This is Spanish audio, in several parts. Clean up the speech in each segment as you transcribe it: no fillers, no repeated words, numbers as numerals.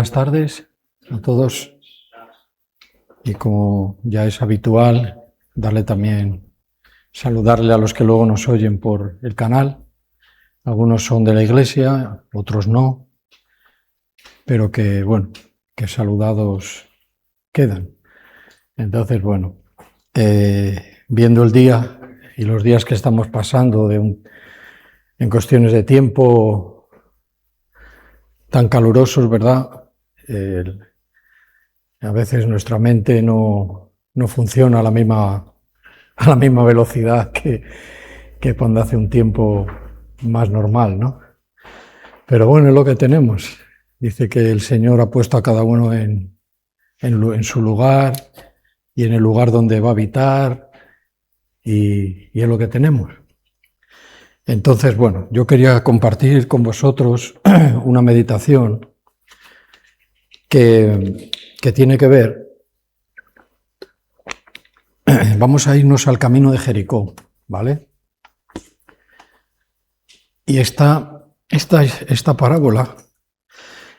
buenas tardes a todos. Y como ya es habitual, saludarle a los que luego nos oyen por el canal. Algunos son de la iglesia, otros no, pero que saludados quedan. Entonces, viendo el día y los días que estamos pasando en cuestiones de tiempo tan calurosos, ¿verdad? A veces nuestra mente no funciona a la misma velocidad que cuando hace un tiempo más normal, ¿no? Pero bueno, es lo que tenemos. Dice que el Señor ha puesto a cada uno en su lugar y en el lugar donde va a habitar, y es lo que tenemos. Entonces, yo quería compartir con vosotros una meditación que tiene que ver. Vamos a irnos al camino de Jericó, ¿vale? Y esta parábola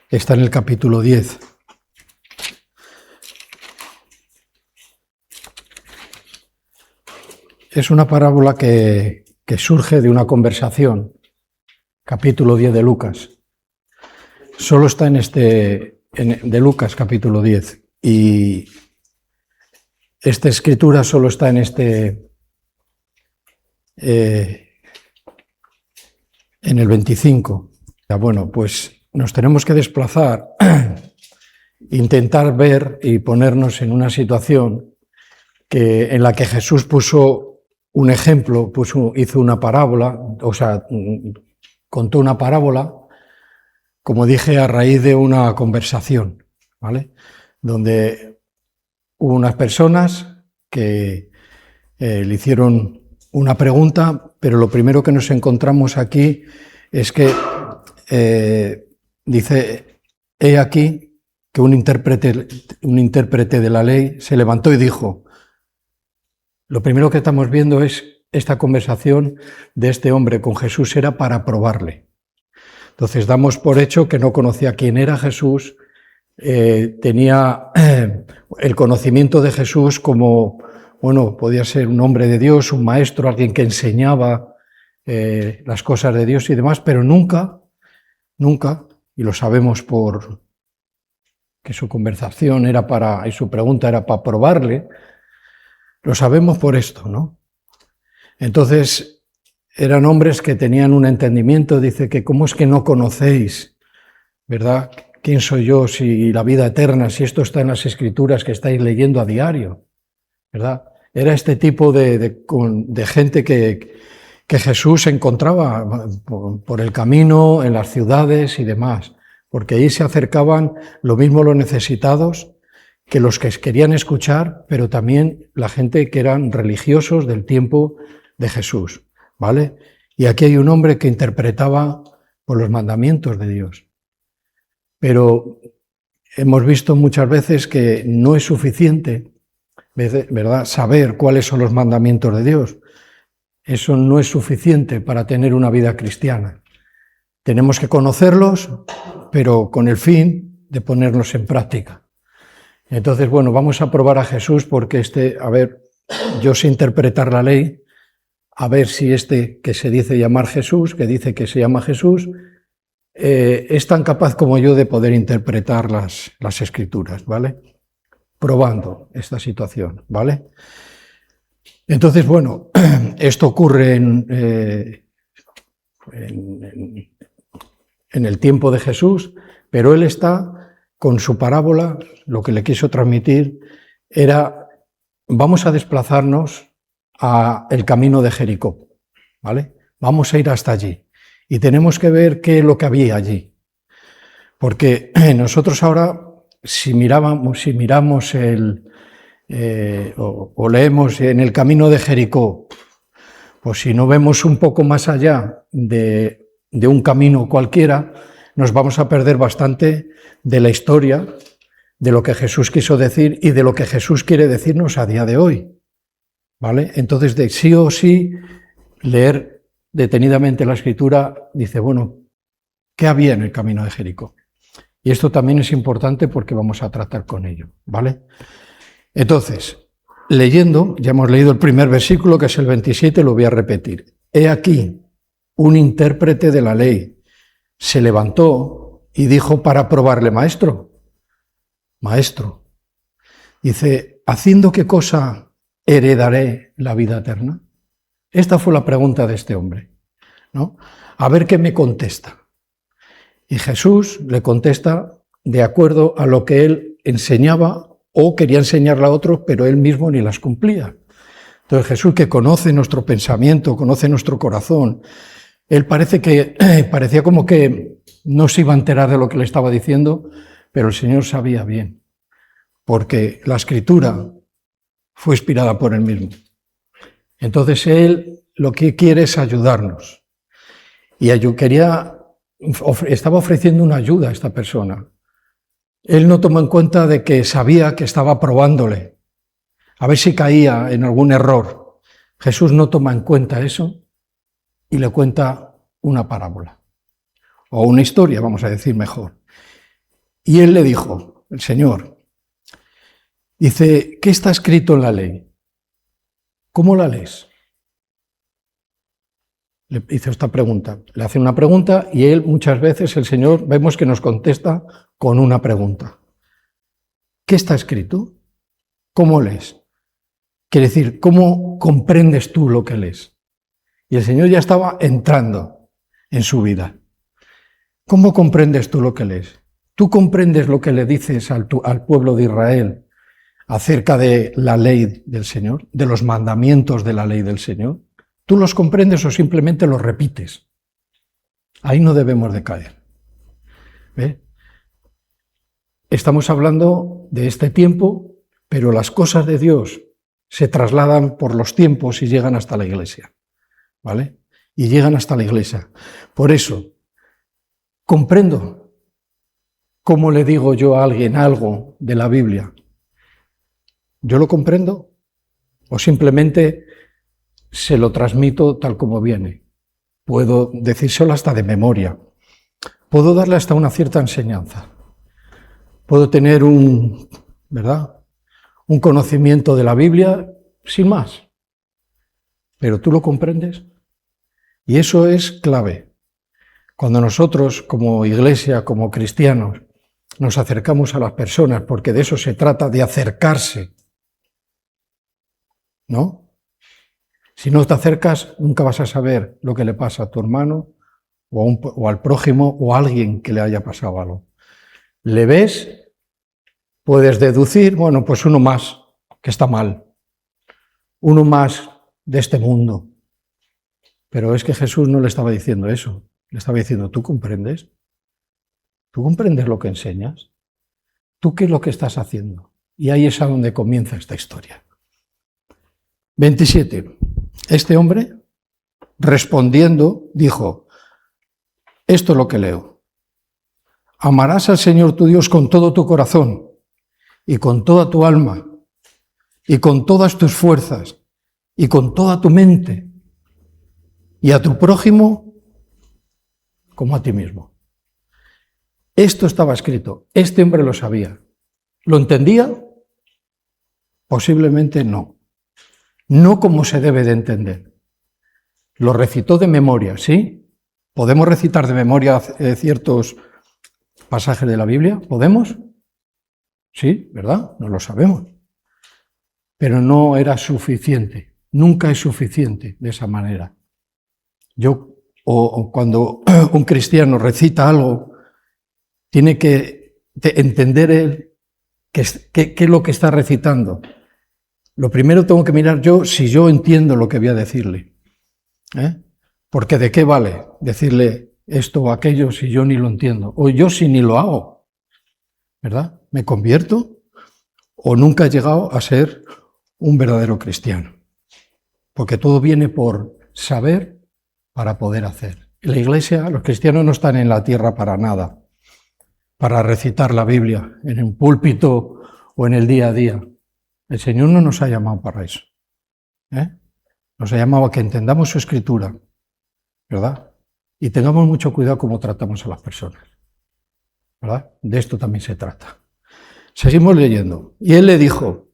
está en el capítulo 10. Es una parábola que surge de una conversación, capítulo 10 de Lucas. Solo está de Lucas, capítulo 10. Y esta escritura solo está en el 25. Pues nos tenemos que desplazar, intentar ver y ponernos en una situación en la que Jesús puso un ejemplo, hizo una parábola, contó una parábola, como dije, a raíz de una conversación, ¿vale? Donde hubo unas personas que le hicieron una pregunta, pero lo primero que nos encontramos aquí es que dice: he aquí que un intérprete de la ley se levantó y dijo. Lo primero que estamos viendo es esta conversación de este hombre con Jesús era para probarle. Entonces damos por hecho que no conocía quién era Jesús, tenía el conocimiento de Jesús como, podía ser un hombre de Dios, un maestro, alguien que enseñaba las cosas de Dios y demás, pero nunca, y lo sabemos por que su conversación y su pregunta era para probarle, lo sabemos por esto, ¿no? Entonces, eran hombres que tenían un entendimiento, dice que ¿cómo es que no conocéis, verdad? ¿Quién soy yo si la vida eterna, si esto está en las Escrituras que estáis leyendo a diario, verdad? Era este tipo de gente que Jesús encontraba por el camino, en las ciudades y demás, porque ahí se acercaban lo mismo los necesitados que los que querían escuchar, pero también la gente que eran religiosos del tiempo de Jesús, ¿vale? Y aquí hay un hombre que interpretaba por los mandamientos de Dios. Pero hemos visto muchas veces que no es suficiente, ¿verdad?, saber cuáles son los mandamientos de Dios. Eso no es suficiente para tener una vida cristiana. Tenemos que conocerlos, pero con el fin de ponerlos en práctica. Entonces, vamos a probar a Jesús porque yo sé interpretar la ley, a ver si que se dice llamar Jesús, que dice que se llama Jesús, es tan capaz como yo de poder interpretar las Escrituras, ¿vale? Probando esta situación, ¿vale? Entonces, esto ocurre en el tiempo de Jesús, pero él está con su parábola, lo que le quiso transmitir era: vamos a desplazarnos al camino de Jericó, ¿vale? Vamos a ir hasta allí y tenemos que ver qué es lo que había allí. Porque nosotros ahora, si miramos o leemos en el camino de Jericó, pues si no vemos un poco más allá de un camino cualquiera, nos vamos a perder bastante de la historia, de lo que Jesús quiso decir y de lo que Jesús quiere decirnos a día de hoy, ¿vale? Entonces, de sí o sí, leer detenidamente la Escritura, dice, ¿qué había en el camino de Jericó? Y esto también es importante porque vamos a tratar con ello, ¿vale? Entonces, leyendo, ya hemos leído el primer versículo, que es el 27, lo voy a repetir. He aquí, un intérprete de la ley se levantó y dijo para probarle, maestro, dice, ¿haciendo qué cosa heredaré la vida eterna? Esta fue la pregunta de este hombre, ¿no? A ver qué me contesta. Y Jesús le contesta de acuerdo a lo que él enseñaba o quería enseñarle a otros, pero él mismo ni las cumplía. Entonces Jesús, que conoce nuestro pensamiento, conoce nuestro corazón, él parecía como que no se iba a enterar de lo que le estaba diciendo, pero el Señor sabía bien, porque la Escritura fue inspirada por él mismo. Entonces él lo que quiere es ayudarnos. Y estaba ofreciendo una ayuda a esta persona. Él no tomó en cuenta de que sabía que estaba probándole, a ver si caía en algún error. Jesús no toma en cuenta eso y le cuenta una parábola, o una historia, vamos a decir mejor. Y él le dijo, el Señor, dice, ¿qué está escrito en la ley? ¿Cómo la lees? Le hizo esta pregunta, le hace una pregunta y él muchas veces, el Señor, vemos que nos contesta con una pregunta. ¿Qué está escrito? ¿Cómo lees? Quiere decir, ¿cómo comprendes tú lo que lees? Y el Señor ya estaba entrando en su vida. ¿Cómo comprendes tú lo que lees? ¿Tú comprendes lo que le dices al pueblo de Israel acerca de la ley del Señor, de los mandamientos de la ley del Señor? ¿Tú los comprendes o simplemente los repites? Ahí no debemos de caer. ¿Ve? Estamos hablando de este tiempo, pero las cosas de Dios se trasladan por los tiempos y llegan hasta la iglesia, ¿vale? Y llegan hasta la iglesia. Por eso, comprendo cómo le digo yo a alguien algo de la Biblia. ¿Yo lo comprendo? ¿O simplemente se lo transmito tal como viene? Puedo decírselo hasta de memoria. Puedo darle hasta una cierta enseñanza. Puedo tener un conocimiento de la Biblia sin más. Pero ¿tú lo comprendes? Y eso es clave. Cuando nosotros, como iglesia, como cristianos, nos acercamos a las personas, porque de eso se trata, de acercarse, ¿no? Si no te acercas, nunca vas a saber lo que le pasa a tu hermano o al prójimo o a alguien que le haya pasado algo. Le ves, puedes deducir, bueno, pues uno más que está mal, uno más de este mundo. Pero es que Jesús no le estaba diciendo eso, le estaba diciendo, ¿tú comprendes? ¿Tú comprendes lo que enseñas? ¿Tú qué es lo que estás haciendo? Y ahí es a donde comienza esta historia. 27. Este hombre, respondiendo, dijo, esto es lo que leo. Amarás al Señor tu Dios con todo tu corazón y con toda tu alma y con todas tus fuerzas y con toda tu mente y a tu prójimo como a ti mismo. Esto estaba escrito, este hombre lo sabía. ¿Lo entendía? Posiblemente no. No como se debe de entender. Lo recitó de memoria, ¿sí? ¿Podemos recitar de memoria ciertos pasajes de la Biblia? ¿Podemos? Sí, ¿verdad? No lo sabemos. Pero no era suficiente. Nunca es suficiente de esa manera. Cuando un cristiano recita algo, tiene que entender él qué es lo que está recitando. Lo primero tengo que mirar yo si yo entiendo lo que voy a decirle. Porque ¿de qué vale decirle esto o aquello si yo ni lo entiendo? O yo si ni lo hago, ¿verdad? ¿Me convierto? ¿O nunca he llegado a ser un verdadero cristiano? Porque todo viene por saber para poder hacer. En la iglesia, los cristianos no están en la tierra para nada, para recitar la Biblia en un púlpito o en el día a día. El Señor no nos ha llamado para eso. Nos ha llamado a que entendamos su Escritura, ¿verdad? Y tengamos mucho cuidado cómo tratamos a las personas. ¿verdad? De esto también se trata. Seguimos leyendo. Y él le dijo,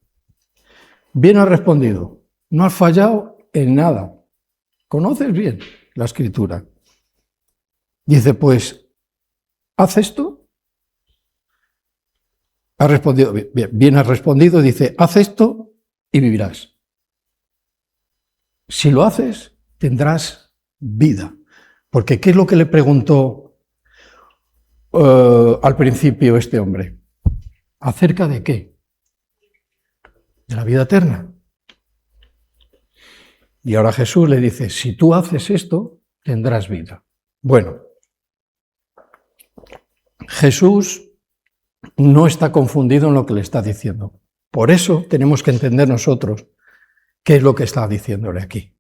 bien has respondido, no has fallado en nada. ¿Conoces bien la Escritura? Dice, pues, haz esto. Has respondido, bien has respondido, dice, haz esto y vivirás. Si lo haces, tendrás vida. Porque ¿qué es lo que le preguntó al principio este hombre? ¿Acerca de qué? De la vida eterna. Y ahora Jesús le dice, si tú haces esto, tendrás vida. Bueno, Jesús no está confundido en lo que le está diciendo. Por eso tenemos que entender nosotros qué es lo que está diciéndole aquí.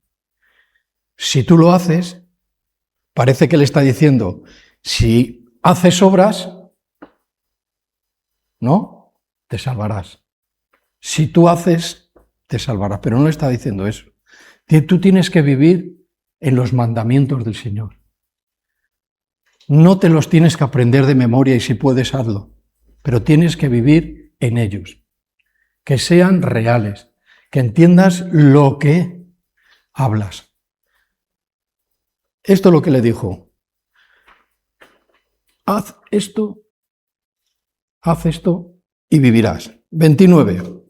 Si tú lo haces, parece que le está diciendo, si haces obras, ¿no? Te salvarás. Si tú haces, te salvarás. Pero no le está diciendo eso. Tú tienes que vivir en los mandamientos del Señor. No te los tienes que aprender de memoria y si puedes, hazlo. Pero tienes que vivir en ellos. Que sean reales. Que entiendas lo que hablas. Esto es lo que le dijo. Haz esto y vivirás. 29.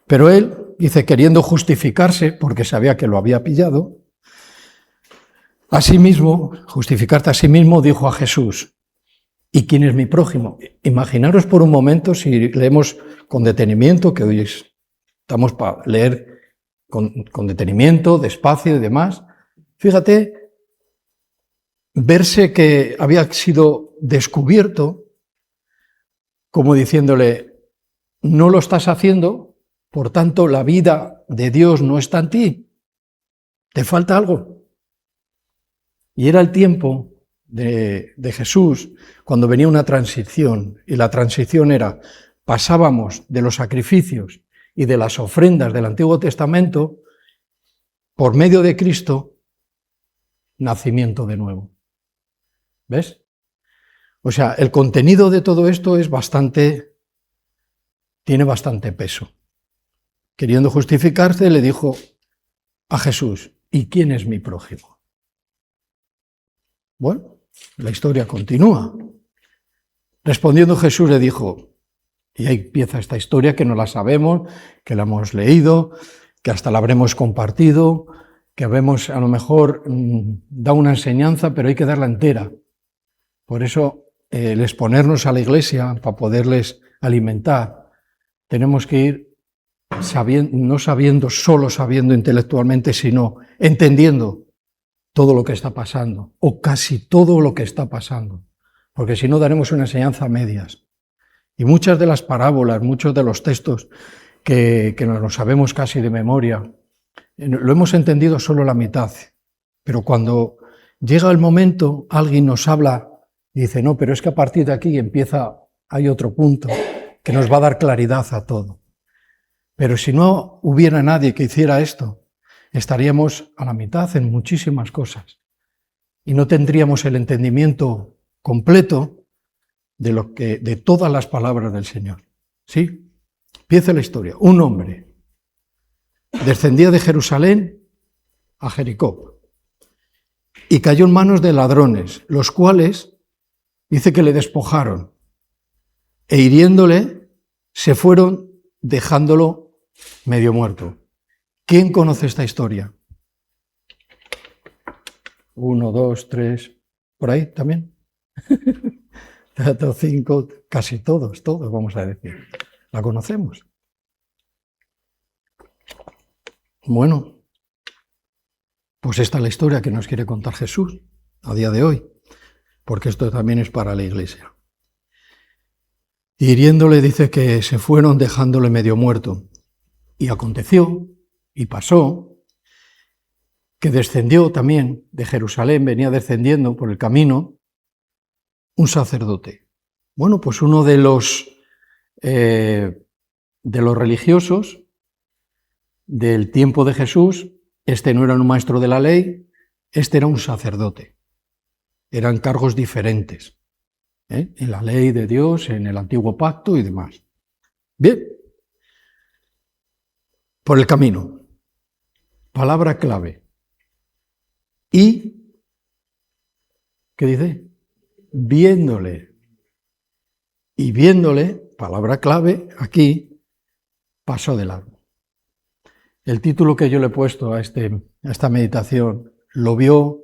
Pero él, dice, queriendo justificarse, porque sabía que lo había pillado, asimismo, justificarte a sí mismo, dijo a Jesús, ¿y quién es mi prójimo? Imaginaros por un momento, si leemos con detenimiento, que hoy estamos para leer con detenimiento, despacio y demás, fíjate, verse que había sido descubierto, como diciéndole, no lo estás haciendo, por tanto la vida de Dios no está en ti, te falta algo. Y era el tiempo de Jesús cuando venía una transición, y la transición era, pasábamos de los sacrificios y de las ofrendas del Antiguo Testamento, por medio de Cristo, nacimiento de nuevo. ¿Ves? O sea, el contenido de todo esto es tiene bastante peso. Queriendo justificarse, le dijo a Jesús, ¿y quién es mi prójimo? Bueno, la historia continúa. Respondiendo Jesús le dijo, y ahí empieza esta historia que no la sabemos, que la hemos leído, que hasta la habremos compartido, que habemos a lo mejor dado una enseñanza, pero hay que darla entera. Por eso el exponernos a la iglesia para poderles alimentar, tenemos que ir no solo sabiendo intelectualmente, sino entendiendo todo lo que está pasando, o casi todo lo que está pasando, porque si no daremos una enseñanza a medias. Y muchas de las parábolas, muchos de los textos que nos los sabemos casi de memoria, lo hemos entendido solo la mitad, pero cuando llega el momento, alguien nos habla y dice, no, pero es que a partir de aquí hay otro punto que nos va a dar claridad a todo. Pero si no hubiera nadie que hiciera esto, estaríamos a la mitad en muchísimas cosas y no tendríamos el entendimiento completo de todas las palabras del Señor. ¿Sí? Empieza la historia. Un hombre descendía de Jerusalén a Jericó y cayó en manos de ladrones, los cuales dice que le despojaron e hiriéndole se fueron dejándolo medio muerto. ¿Quién conoce esta historia? 1, 2, 3, por ahí también. 4, 5, casi todos vamos a decir. ¿La conocemos? Bueno, pues esta es la historia que nos quiere contar Jesús a día de hoy, porque esto también es para la iglesia. Hiriéndole dice que se fueron dejándole medio muerto. Y aconteció, y pasó, que descendió también de Jerusalén, venía descendiendo por el camino, un sacerdote. Bueno, pues uno de los religiosos del tiempo de Jesús, este no era un maestro de la ley, este era un sacerdote. Eran cargos diferentes. en la ley de Dios, en el antiguo pacto y demás. Bien, por el camino, palabra clave. Y, ¿qué dice? Viéndole. Y viéndole, palabra clave, aquí, pasó de largo. El título que yo le he puesto a esta meditación, lo vio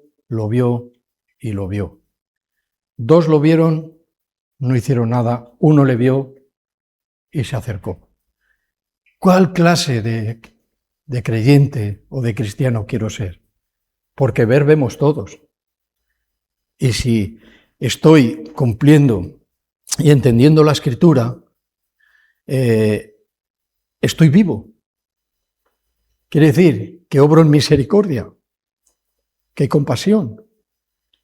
y lo vio. Dos lo vieron, no hicieron nada, uno le vio y se acercó. ¿Cuál clase de creyente o de cristiano quiero ser? Porque ver vemos todos. Y si estoy cumpliendo y entendiendo la Escritura, estoy vivo. Quiere decir que obro en misericordia, que hay compasión.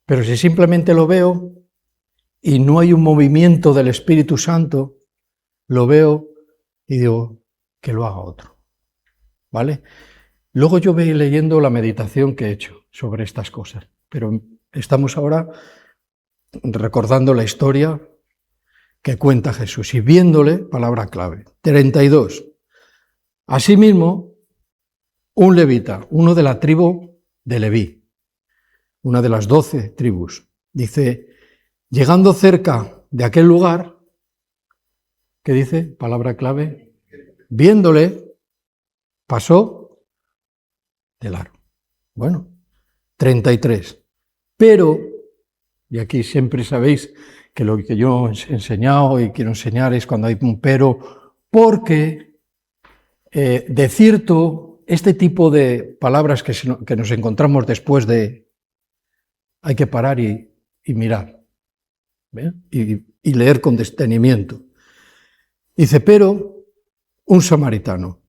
Pero si simplemente lo veo y no hay un movimiento del Espíritu Santo, lo veo y digo que lo haga otro. ¿Vale? Luego yo voy leyendo la meditación que he hecho sobre estas cosas, pero estamos ahora recordando la historia que cuenta Jesús y viéndole, palabra clave. 32. Asimismo, un levita, uno de la tribu de Leví, una de las 12 tribus, dice, llegando cerca de aquel lugar, ¿qué dice? Palabra clave, viéndole, pasó de largo. Bueno, 33. Pero, y aquí siempre sabéis que lo que yo he enseñado y quiero enseñar es cuando hay un pero, porque de cierto, este tipo de palabras que nos encontramos después de, hay que parar y mirar, y leer con detenimiento. Dice, pero un samaritano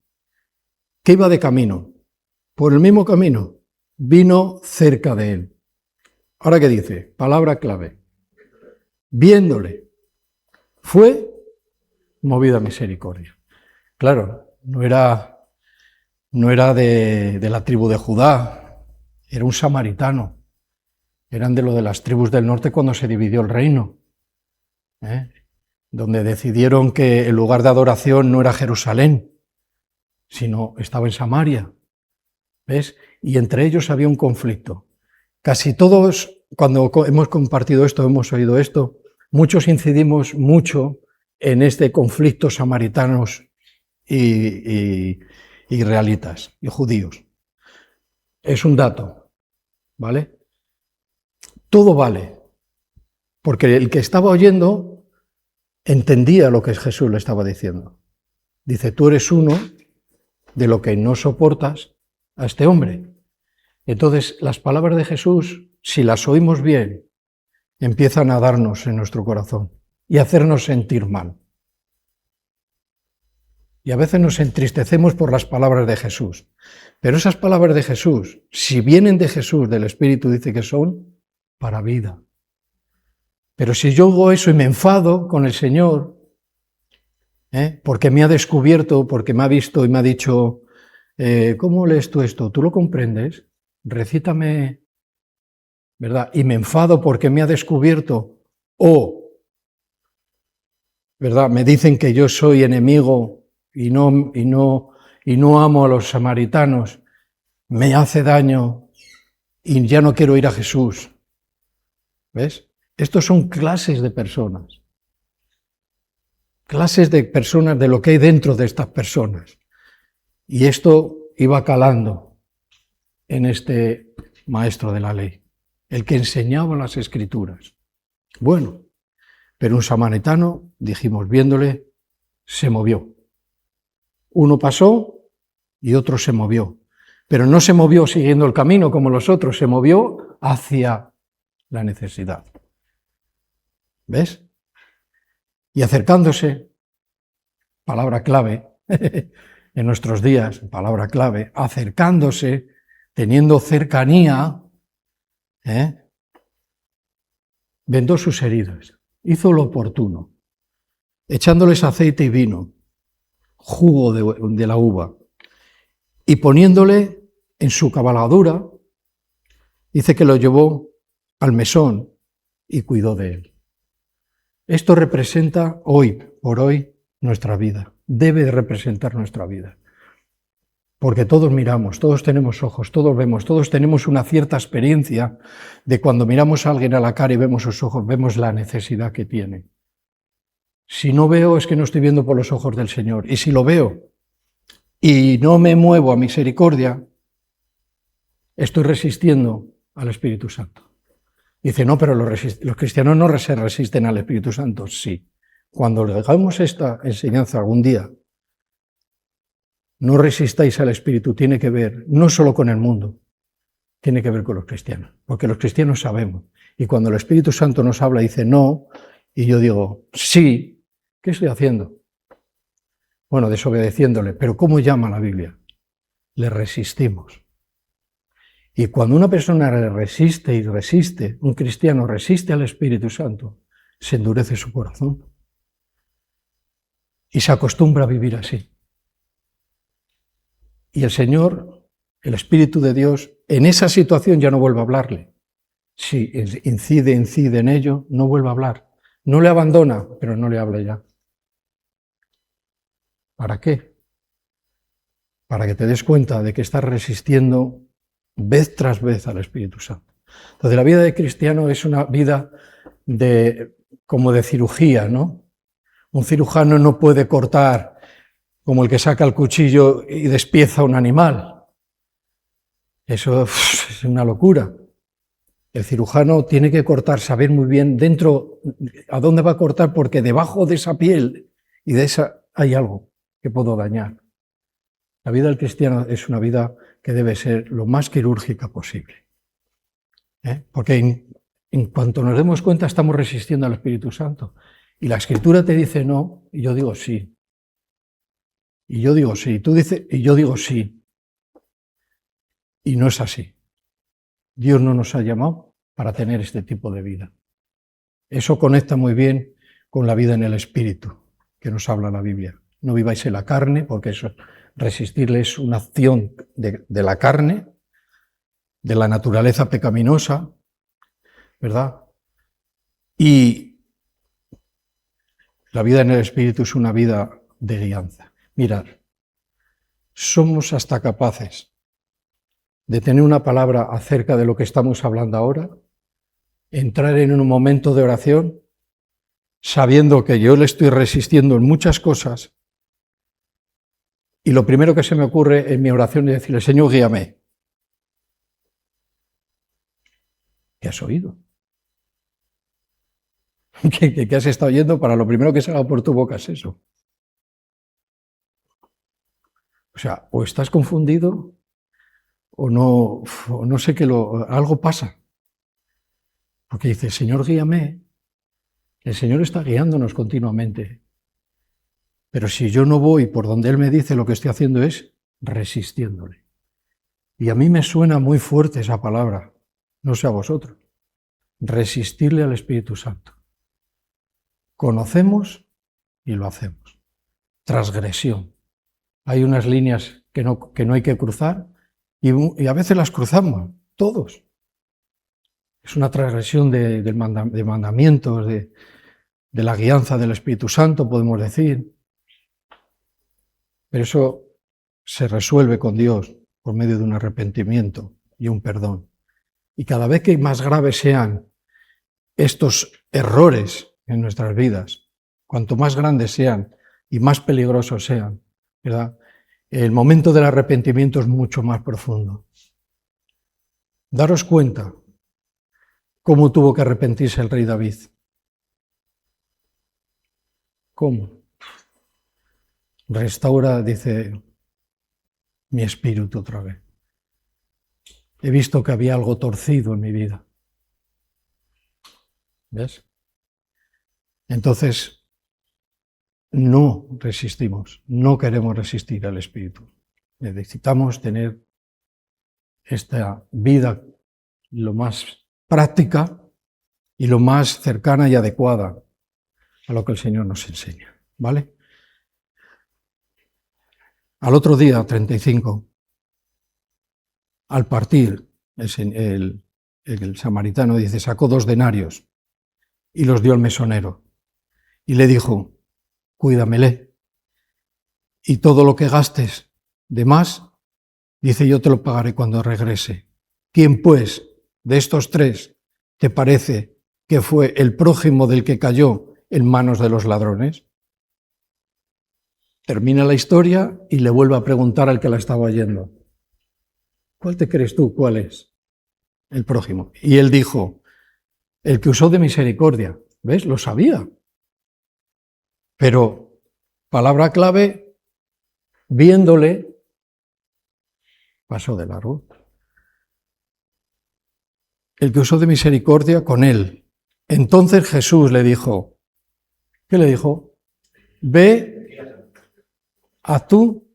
que iba de camino, por el mismo camino, vino cerca de él. Ahora, ¿qué dice? Palabra clave. Viéndole, fue movido a misericordia. Claro, no era de la tribu de Judá, era un samaritano. Eran de lo de las tribus del norte cuando se dividió el reino, donde decidieron que el lugar de adoración no era Jerusalén, sino estaba en Samaria. ¿Ves? Y entre ellos había un conflicto. Casi todos, cuando hemos compartido esto, hemos oído esto, muchos incidimos mucho en este conflicto samaritanos y israelitas y judíos. Es un dato, ¿vale? Todo vale, porque el que estaba oyendo entendía lo que Jesús le estaba diciendo. Dice, tú eres uno de lo que no soportas a este hombre. Entonces, las palabras de Jesús, si las oímos bien, empiezan a darnos en nuestro corazón y a hacernos sentir mal. Y a veces nos entristecemos por las palabras de Jesús. Pero esas palabras de Jesús, si vienen de Jesús, del Espíritu, dice que son para vida. Pero si yo hago eso y me enfado con el Señor, porque me ha descubierto, porque me ha visto y me ha dicho, ¿cómo lees tú esto? ¿Tú lo comprendes? Recítame, ¿verdad? Y me enfado porque me ha descubierto, o, ¿verdad? Me dicen que yo soy enemigo y no amo a los samaritanos, me hace daño y ya no quiero ir a Jesús. ¿Ves? Estos son clases de personas. Clases de personas, de lo que hay dentro de estas personas. Y esto iba calando en este maestro de la ley, el que enseñaba las Escrituras. Bueno, pero un samaritano, dijimos, viéndole, se movió. Uno pasó y otro se movió. Pero no se movió siguiendo el camino como los otros, se movió hacia la necesidad. ¿Ves? Y acercándose, palabra clave, en nuestros días, palabra clave, acercándose, teniendo cercanía, vendó sus heridas, hizo lo oportuno, echándoles aceite y vino, jugo de la uva, y poniéndole en su cabalgadura, dice que lo llevó al mesón y cuidó de él. Esto representa hoy por hoy nuestra vida, debe representar nuestra vida. Porque todos miramos, todos tenemos ojos, todos vemos, todos tenemos una cierta experiencia de cuando miramos a alguien a la cara y vemos sus ojos, vemos la necesidad que tiene. Si no veo es que no estoy viendo por los ojos del Señor. Y si lo veo y no me muevo a misericordia, estoy resistiendo al Espíritu Santo. Dice, no, pero los cristianos no se resisten al Espíritu Santo. Sí. Cuando le hagamos esta enseñanza algún día, no resistáis al Espíritu, tiene que ver no solo con el mundo, tiene que ver con los cristianos. Porque los cristianos sabemos. Y cuando el Espíritu Santo nos habla y dice no, y yo digo sí, ¿qué estoy haciendo? Bueno, desobedeciéndole. Pero ¿cómo llama la Biblia? Le resistimos. Y cuando una persona le resiste y resiste, un cristiano resiste al Espíritu Santo, se endurece su corazón. Y se acostumbra a vivir así. Y el Señor, el Espíritu de Dios, en esa situación ya no vuelve a hablarle. Si incide en ello, no vuelve a hablar. No le abandona, pero no le habla ya. ¿Para qué? Para que te des cuenta de que estás resistiendo vez tras vez al Espíritu Santo. Entonces la vida de cristiano es una vida como de cirugía, ¿no? Un cirujano no puede cortar como el que saca el cuchillo y despieza un animal. Eso es una locura. El cirujano tiene que cortar, saber muy bien dentro a dónde va a cortar, porque debajo de esa piel y de esa hay algo que puedo dañar. La vida del cristiano es una vida que debe ser lo más quirúrgica posible. Porque en cuanto nos demos cuenta estamos resistiendo al Espíritu Santo. Y la Escritura te dice no, y yo digo sí. Y yo digo sí, tú dices, y yo digo sí. Y no es así. Dios no nos ha llamado para tener este tipo de vida. Eso conecta muy bien con la vida en el Espíritu, que nos habla la Biblia. No viváis en la carne, porque eso, resistirle es una acción de la carne, de la naturaleza pecaminosa, ¿verdad? Y la vida en el Espíritu es una vida de guianza. Mirad, somos hasta capaces de tener una palabra acerca de lo que estamos hablando ahora, entrar en un momento de oración, sabiendo que yo le estoy resistiendo en muchas cosas, y lo primero que se me ocurre en mi oración es decirle, Señor, guíame. ¿Qué has oído? ¿Qué has estado oyendo? Para lo primero que salga por tu boca es eso. O sea, o estás confundido o no sé algo pasa. Porque dice, Señor, guíame. El Señor está guiándonos continuamente. Pero si yo no voy por donde Él me dice, lo que estoy haciendo es resistiéndole. Y a mí me suena muy fuerte esa palabra, no sé a vosotros. Resistirle al Espíritu Santo. Conocemos y lo hacemos. Transgresión. Hay unas líneas que no hay que cruzar y a veces las cruzamos, todos. Es una transgresión de mandamientos, de la guianza del Espíritu Santo, podemos decir. Pero eso se resuelve con Dios por medio de un arrepentimiento y un perdón. Y cada vez que más graves sean estos errores en nuestras vidas, cuanto más grandes sean y más peligrosos sean, ¿verdad? El momento del arrepentimiento es mucho más profundo. Daros cuenta cómo tuvo que arrepentirse el rey David. ¿Cómo? Restaura, dice, mi espíritu otra vez. He visto que había algo torcido en mi vida. ¿Ves? Entonces, no resistimos, no queremos resistir al Espíritu. Necesitamos tener esta vida lo más práctica y lo más cercana y adecuada a lo que el Señor nos enseña. ¿Vale? Al otro día, 35, al partir, el samaritano dice, sacó 2 denarios y los dio al mesonero. y le dijo, cuídamele. Y todo lo que gastes de más, dice, yo te lo pagaré cuando regrese. ¿Quién, pues, de estos tres te parece que fue el prójimo del que cayó en manos de los ladrones? Termina la historia y le vuelve a preguntar al que la estaba oyendo, ¿cuál te crees tú? ¿Cuál es el prójimo? Y él dijo, el que usó de misericordia. ¿Ves? Lo sabía. Pero, palabra clave, viéndole, pasó de largo. El que usó de misericordia con él. Entonces Jesús le dijo, ¿qué le dijo? Ve, haz tú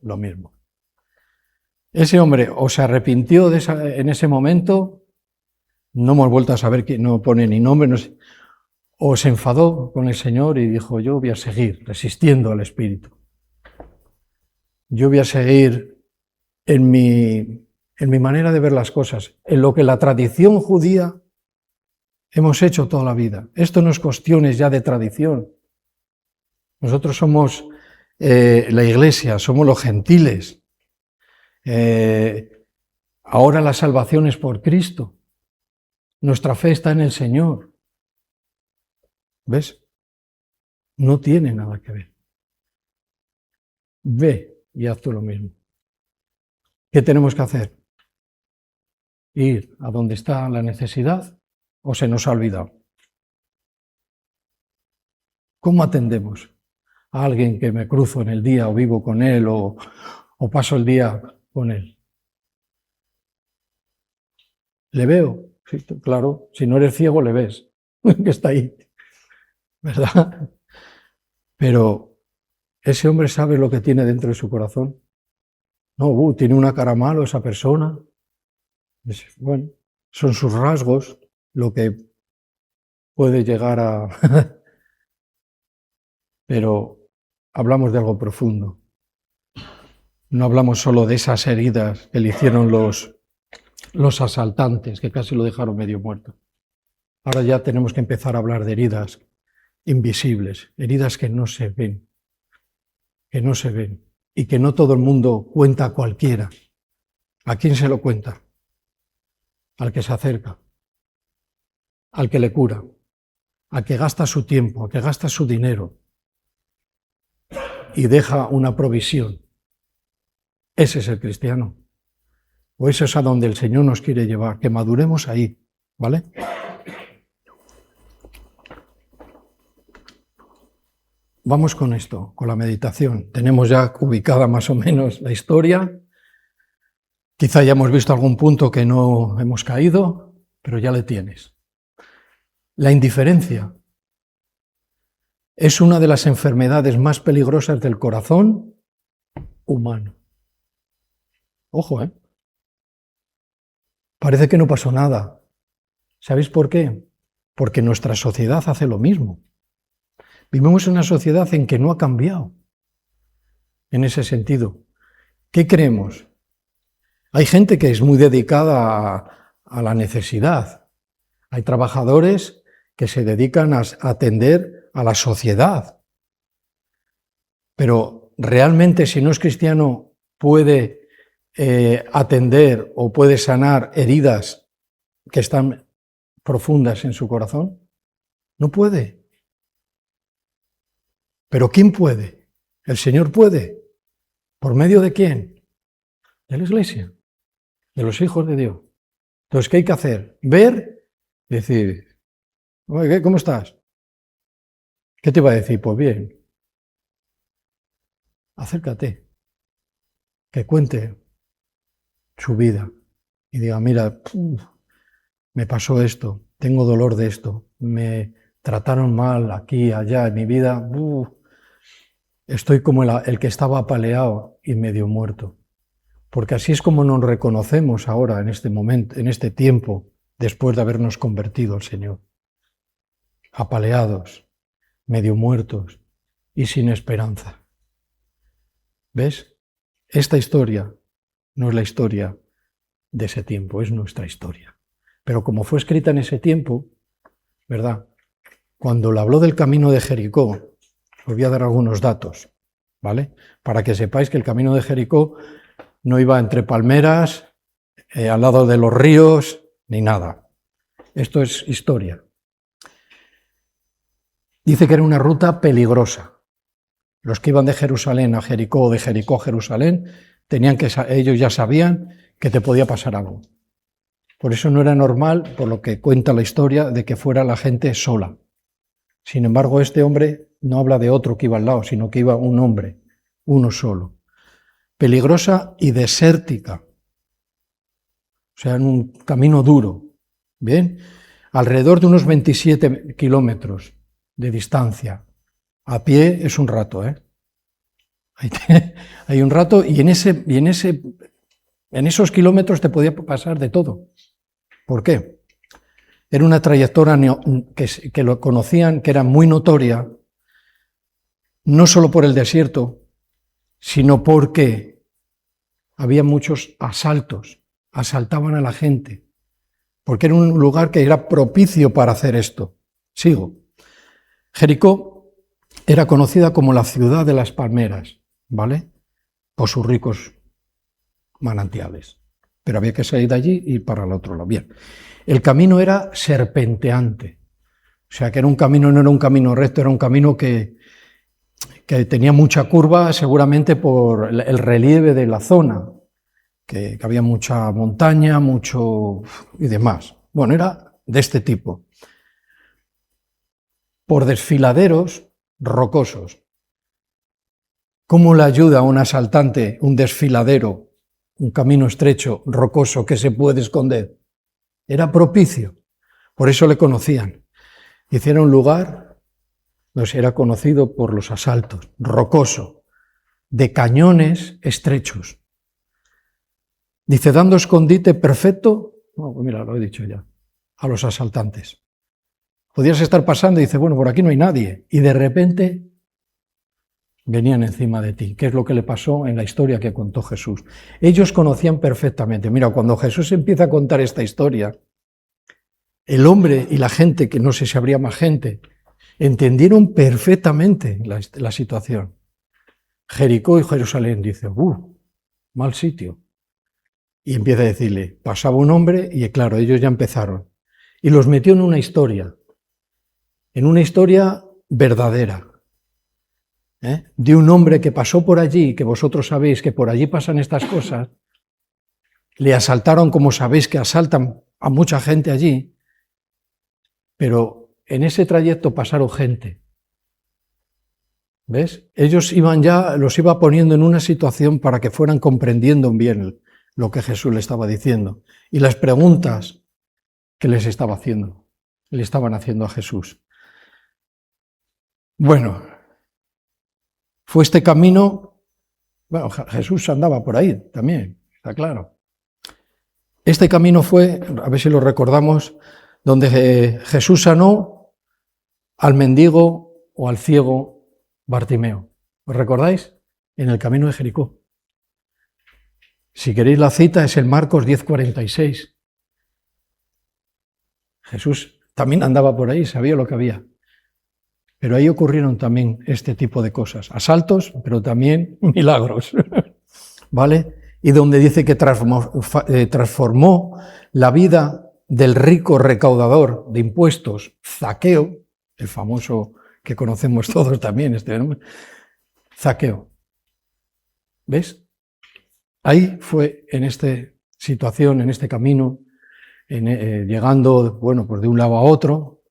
lo mismo. Ese hombre o se arrepintió en ese momento, no hemos vuelto a saber que no pone ni nombre, no sé, o se enfadó con el Señor y dijo, yo voy a seguir resistiendo al Espíritu. Yo voy a seguir en mi manera de ver las cosas, en lo que la tradición judía hemos hecho toda la vida. Esto no es cuestiones ya de tradición. Nosotros somos la Iglesia, somos los gentiles. Ahora la salvación es por Cristo. Nuestra fe está en el Señor. ¿Ves? No tiene nada que ver. Ve y haz tú lo mismo. ¿Qué tenemos que hacer? ¿Ir a donde está la necesidad o se nos ha olvidado? ¿Cómo atendemos a alguien que me cruzo en el día o vivo con él o paso el día con él? ¿Le veo? Sí, claro, si no eres ciego le ves, que está ahí, ¿verdad? Pero ese hombre sabe lo que tiene dentro de su corazón. No, tiene una cara mala esa persona. Bueno, son sus rasgos lo que puede llegar a... Pero hablamos de algo profundo. No hablamos solo de esas heridas que le hicieron los asaltantes, que casi lo dejaron medio muerto. Ahora ya tenemos que empezar a hablar de heridas invisibles, heridas que no se ven, y que no todo el mundo cuenta a cualquiera. ¿A quién se lo cuenta? Al que se acerca, al que le cura, al que gasta su tiempo, al que gasta su dinero y deja una provisión. Ese es el cristiano. O eso es a donde el Señor nos quiere llevar, que maduremos ahí, ¿vale? Vamos con esto, con la meditación. Tenemos ya ubicada más o menos la historia. Quizá ya hemos visto algún punto que no hemos caído, pero ya le tienes. La indiferencia es una de las enfermedades más peligrosas del corazón humano. Ojo, ¿eh? Parece que no pasó nada. ¿Sabéis por qué? Porque nuestra sociedad hace lo mismo. Vivimos en una sociedad en que no ha cambiado en ese sentido. ¿Qué creemos? Hay gente que es muy dedicada a la necesidad. Hay trabajadores que se dedican a atender a la sociedad. Pero realmente, si no es cristiano, puede atender o puede sanar heridas que están profundas en su corazón. No puede. ¿Pero quién puede? El Señor puede. ¿Por medio de quién? De la Iglesia, de los hijos de Dios. Entonces, ¿qué hay que hacer? Ver, decir, oye, ¿cómo estás? ¿Qué te iba a decir? Pues bien. Acércate, que cuente su vida y diga, mira, me pasó esto, tengo dolor de esto, me trataron mal aquí, allá, en mi vida, estoy como el que estaba apaleado y medio muerto. Porque así es como nos reconocemos ahora, en este momento, en este tiempo, después de habernos convertido al Señor. Apaleados, medio muertos y sin esperanza. ¿Ves? Esta historia no es la historia de ese tiempo, es nuestra historia. Pero como fue escrita en ese tiempo, ¿verdad? cuando le habló del camino de Jericó, os voy a dar algunos datos, ¿vale? Para que sepáis que el camino de Jericó no iba entre palmeras, al lado de los ríos, ni nada. Esto es historia. Dice que era una ruta peligrosa. Los que iban de Jerusalén a Jericó o de Jericó a Jerusalén, ellos ya sabían que te podía pasar algo. Por eso no era normal, por lo que cuenta la historia, de que fuera la gente sola. Sin embargo, este hombre no habla de otro que iba al lado, sino que iba un hombre, uno solo. Peligrosa y desértica. O sea, en un camino duro. Bien, alrededor de unos 27 kilómetros de distancia. A pie es un rato, ¿eh? Hay un rato y en esos kilómetros te podía pasar de todo. ¿Por qué? Era una trayectoria que lo conocían, que era muy notoria, no solo por el desierto, sino porque había muchos asaltos, asaltaban a la gente, porque era un lugar que era propicio para hacer esto. Sigo. Jericó era conocida como la ciudad de las palmeras, ¿vale? Por sus ricos manantiales. Pero había que salir de allí y para el otro lado. Bien. El camino era serpenteante. O sea, que era un camino, no era un camino recto, era un camino que tenía mucha curva, seguramente por el relieve de la zona, que había mucha montaña, mucho y demás. Bueno, era de este tipo. Por desfiladeros rocosos. ¿Cómo le ayuda a un asaltante un desfiladero, un camino estrecho, rocoso, que se puede esconder? Era propicio, por eso le conocían. Hicieron un lugar, pues era conocido por los asaltos, rocoso, de cañones estrechos. Dice, dando escondite perfecto, no, pues mira, lo he dicho ya, a los asaltantes. Podías estar pasando y dice, bueno, por aquí no hay nadie, y de repente venían encima de ti. ¿Qué es lo que le pasó en la historia que contó Jesús? Ellos conocían perfectamente. Mira, cuando Jesús empieza a contar esta historia, el hombre y la gente, que no sé si habría más gente, entendieron perfectamente la situación. Jericó y Jerusalén, dice, mal sitio. Y empieza a decirle, pasaba un hombre y claro, ellos ya empezaron. Y los metió en una historia verdadera. De un hombre que pasó por allí, que vosotros sabéis que por allí pasan estas cosas, le asaltaron como sabéis que asaltan a mucha gente allí, pero en ese trayecto pasaron gente. ¿Ves? Ellos los iba poniendo en una situación para que fueran comprendiendo bien lo que Jesús le estaba diciendo y las preguntas que le estaban haciendo a Jesús. Bueno, fue este camino, bueno, Jesús andaba por ahí también, está claro. Este camino fue, a ver si lo recordamos, donde Jesús sanó al mendigo o al ciego Bartimeo. ¿Os recordáis? En el camino de Jericó. Si queréis la cita es en Marcos 10:46. Jesús también andaba por ahí, sabía lo que había. Pero ahí ocurrieron también este tipo de cosas. Asaltos, pero también milagros. ¿Vale? Y donde dice que transformó la vida del rico recaudador de impuestos, Zaqueo, el famoso que conocemos todos también, este nombre, Zaqueo. ¿Ves? Ahí fue en esta situación, en este camino, llegando, bueno, pues de un lado a otro,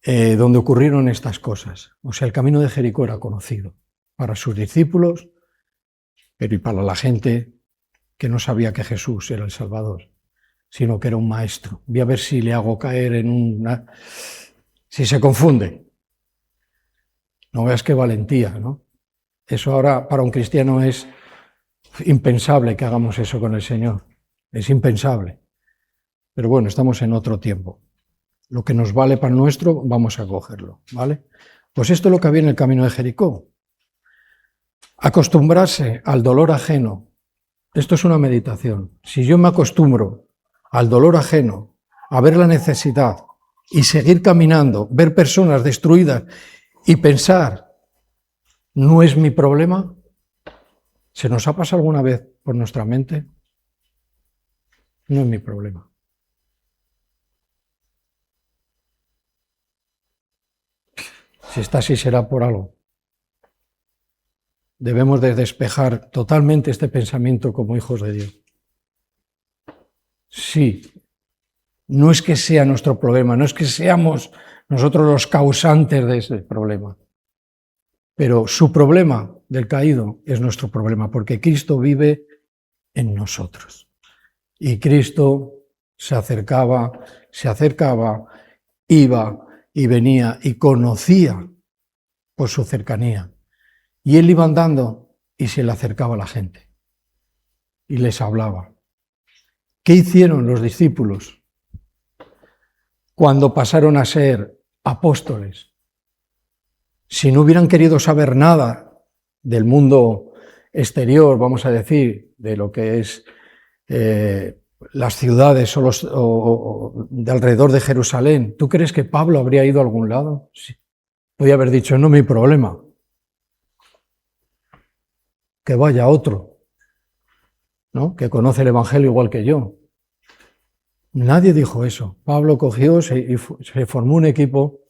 donde ocurrieron estas cosas. O sea, el camino de Jericó era conocido para sus discípulos, pero y para la gente que no sabía que Jesús era el Salvador, sino que era un maestro. Voy a ver si le hago caer en una... Si se confunde. No veas qué valentía, ¿no? Eso ahora para un cristiano es impensable que hagamos eso con el Señor. Es impensable. Pero bueno, estamos en otro tiempo. Lo que nos vale para el nuestro, vamos a cogerlo, ¿vale? Pues esto es lo que había en el camino de Jericó. Acostumbrarse al dolor ajeno. Esto es una meditación. Si yo me acostumbro al dolor ajeno, a ver la necesidad y seguir caminando, ver personas destruidas y pensar, ¿no es mi problema? ¿Se nos ha pasado alguna vez por nuestra mente? No es mi problema. Si está así será por algo. Debemos de despejar totalmente este pensamiento como hijos de Dios. Sí, no es que sea nuestro problema, no es que seamos nosotros los causantes de ese problema, pero su problema del caído es nuestro problema, porque Cristo vive en nosotros. Y Cristo se acercaba, iba y venía y conocía por su cercanía. Y él iba andando y se le acercaba a la gente y les hablaba. ¿Qué hicieron los discípulos cuando pasaron a ser apóstoles? Si no hubieran querido saber nada del mundo exterior, vamos a decir, de lo que es las ciudades o de alrededor de Jerusalén, ¿tú crees que Pablo habría ido a algún lado? Sí. Podía haber dicho, no es mi problema, que vaya otro, ¿no? Que conoce el Evangelio igual que yo. Nadie dijo eso. Pablo cogió, se formó un equipo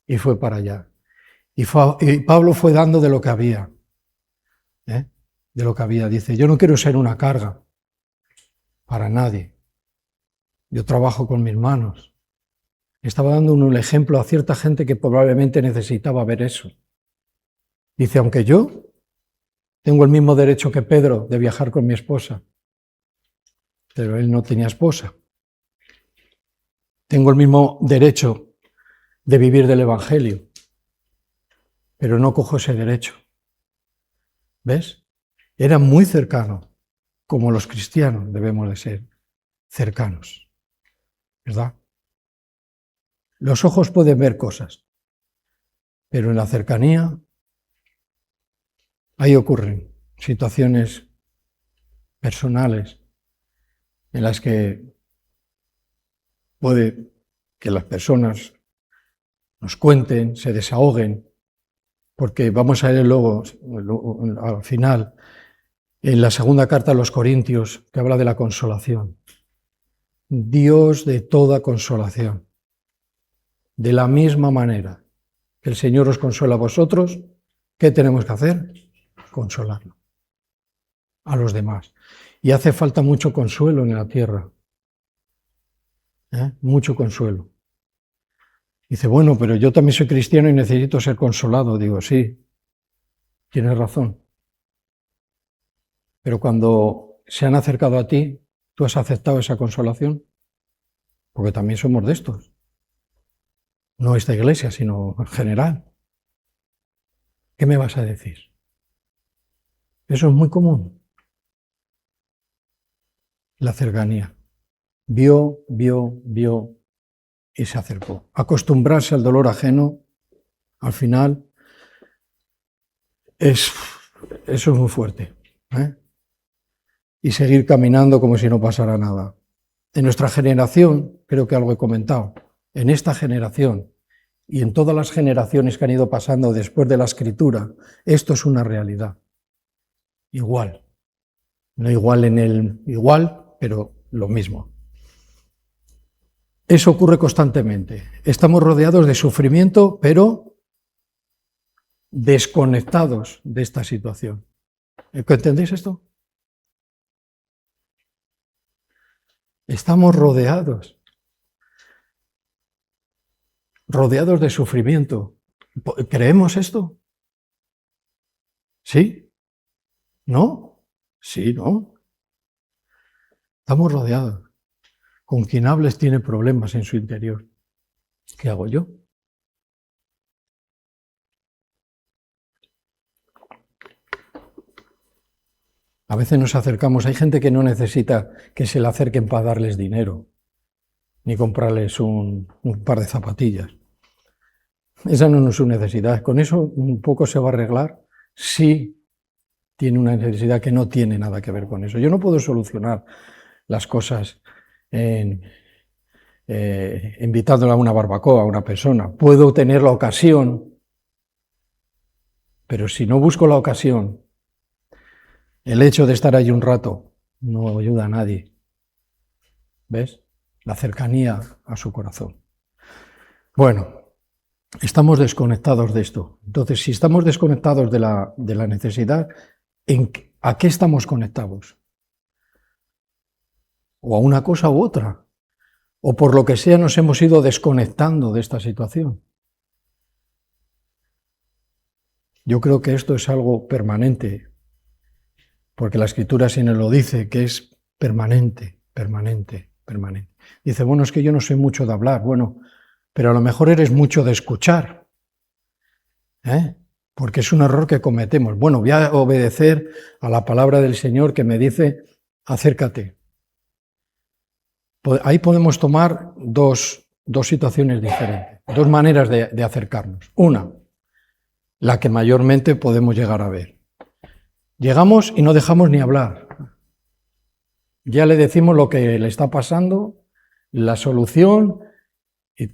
y fue para allá. Y Pablo fue dando de lo que había. De lo que había. Dice, yo no quiero ser una carga para nadie. Yo trabajo con mis manos. Estaba dando un ejemplo a cierta gente que probablemente necesitaba ver eso. Dice, aunque yo tengo el mismo derecho que Pedro de viajar con mi esposa, pero él no tenía esposa. Tengo el mismo derecho de vivir del Evangelio, pero no cojo ese derecho. ¿Ves? Era muy cercano, como los cristianos debemos de ser cercanos, ¿verdad? Los ojos pueden ver cosas, pero en la cercanía ahí ocurren situaciones personales en las que puede que las personas nos cuenten, se desahoguen, porque vamos a ver luego, al final, en la segunda carta a los Corintios, que habla de la consolación. Dios de toda consolación. De la misma manera que el Señor os consuela a vosotros, ¿qué tenemos que hacer? Consolarlo a los demás. Y hace falta mucho consuelo en la tierra. Mucho consuelo. Dice, bueno, pero yo también soy cristiano y necesito ser consolado. Digo, sí, tienes razón. Pero cuando se han acercado a ti, ¿tú has aceptado esa consolación? Porque también somos de estos. No esta iglesia, sino en general. ¿Qué me vas a decir? Eso es muy común. La cercanía. Vio y se acercó. Acostumbrarse al dolor ajeno, al final, eso es muy fuerte. Y seguir caminando como si no pasara nada. En nuestra generación, creo que algo he comentado, en esta generación y en todas las generaciones que han ido pasando después de la escritura, esto es una realidad. Igual. No igual en el igual, pero lo mismo. Eso ocurre constantemente. Estamos rodeados de sufrimiento, pero desconectados de esta situación. ¿Entendéis esto? Estamos rodeados de sufrimiento. ¿Creemos esto? ¿Sí? ¿No? Sí, ¿no? Estamos rodeados. Con quien hables tiene problemas en su interior. ¿Qué hago yo? A veces nos acercamos, hay gente que no necesita que se le acerquen para darles dinero, ni comprarles un par de zapatillas. Esa no es su necesidad. Con eso un poco se va a arreglar si tiene una necesidad que no tiene nada que ver con eso. Yo no puedo solucionar las cosas en invitándola a una barbacoa a una persona. Puedo tener la ocasión, pero si no busco la ocasión, el hecho de estar allí un rato no ayuda a nadie. ¿Ves? La cercanía a su corazón. Bueno, estamos desconectados de esto. Entonces, si estamos desconectados de la necesidad, ¿a qué estamos conectados? O a una cosa u otra. O por lo que sea nos hemos ido desconectando de esta situación. Yo creo que esto es algo permanente, porque la Escritura sí nos lo dice, que es permanente, permanente, permanente. Dice, bueno, es que yo no soy mucho de hablar, bueno, pero a lo mejor eres mucho de escuchar, porque es un error que cometemos. Bueno, voy a obedecer a la palabra del Señor que me dice, acércate. Ahí podemos tomar dos situaciones diferentes, dos maneras de acercarnos. Una, la que mayormente podemos llegar a ver. Llegamos y no dejamos ni hablar. Ya le decimos lo que le está pasando, la solución, y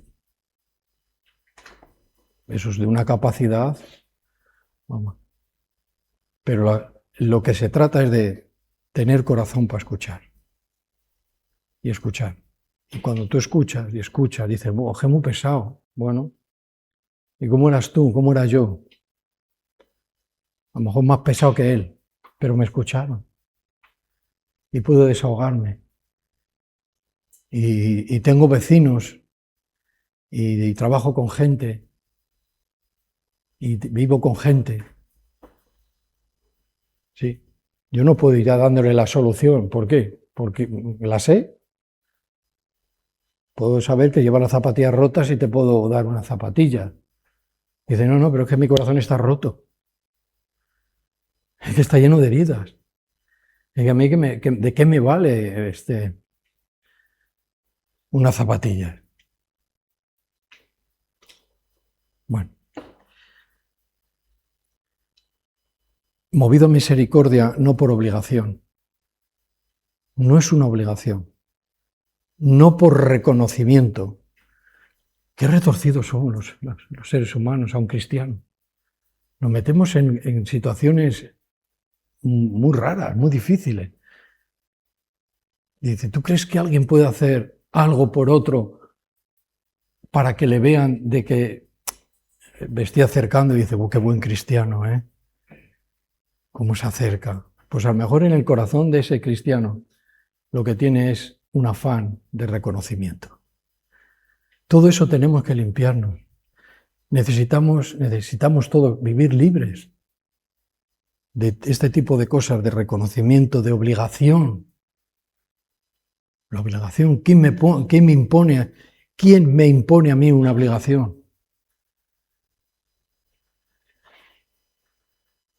eso es de una capacidad. Vamos. Pero lo que se trata es de tener corazón para escuchar. Y escuchar. Y cuando tú escuchas y escuchas, dices, oh, qué muy pesado. Bueno, ¿y cómo eras tú? ¿Cómo era yo? A lo mejor más pesado que él, pero me escucharon. Y pude desahogarme. Y tengo vecinos y trabajo con gente y vivo con gente. Sí. Yo no puedo ir ya dándole la solución. ¿Por qué? Porque la sé. Puedo saber que lleva las zapatillas rotas y te puedo dar una zapatilla. Dice, no, pero es que mi corazón está roto. Es que está lleno de heridas. Es que a mí, ¿de qué me vale una zapatilla? Bueno. Movido a misericordia, no por obligación. No es una obligación. No por reconocimiento. Qué retorcidos somos los seres humanos a un cristiano. Nos metemos en situaciones muy raras, muy difíciles. Dice, ¿tú crees que alguien puede hacer algo por otro para que le vean de que me estoy acercando? Y dice, qué buen cristiano, ¿eh? ¿Cómo se acerca? Pues a lo mejor en el corazón de ese cristiano lo que tiene es un afán de reconocimiento. Todo eso tenemos que limpiarnos. Necesitamos todos vivir libres de este tipo de cosas, de reconocimiento, de obligación. La obligación, ¿quién me impone a mí una obligación?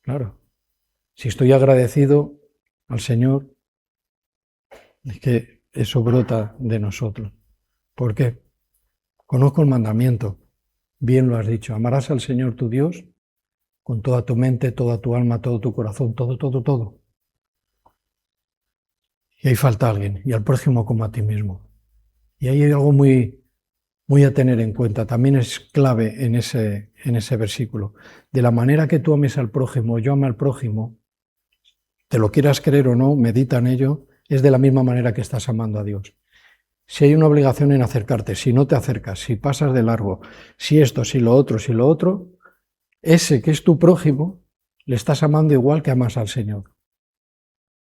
Claro, si estoy agradecido al Señor, es que eso brota de nosotros. ¿Por qué? Conozco el mandamiento, bien lo has dicho, amarás al Señor tu Dios con toda tu mente, toda tu alma, todo tu corazón, todo. Y ahí falta alguien, y al prójimo como a ti mismo. Y ahí hay algo muy a tener en cuenta, también es clave en ese versículo. De la manera que tú ames al prójimo, yo ame al prójimo, te lo quieras creer o no, medita en ello, es de la misma manera que estás amando a Dios. Si hay una obligación en acercarte, si no te acercas, si pasas de largo, si esto, si lo otro, ese que es tu prójimo, le estás amando igual que amas al Señor.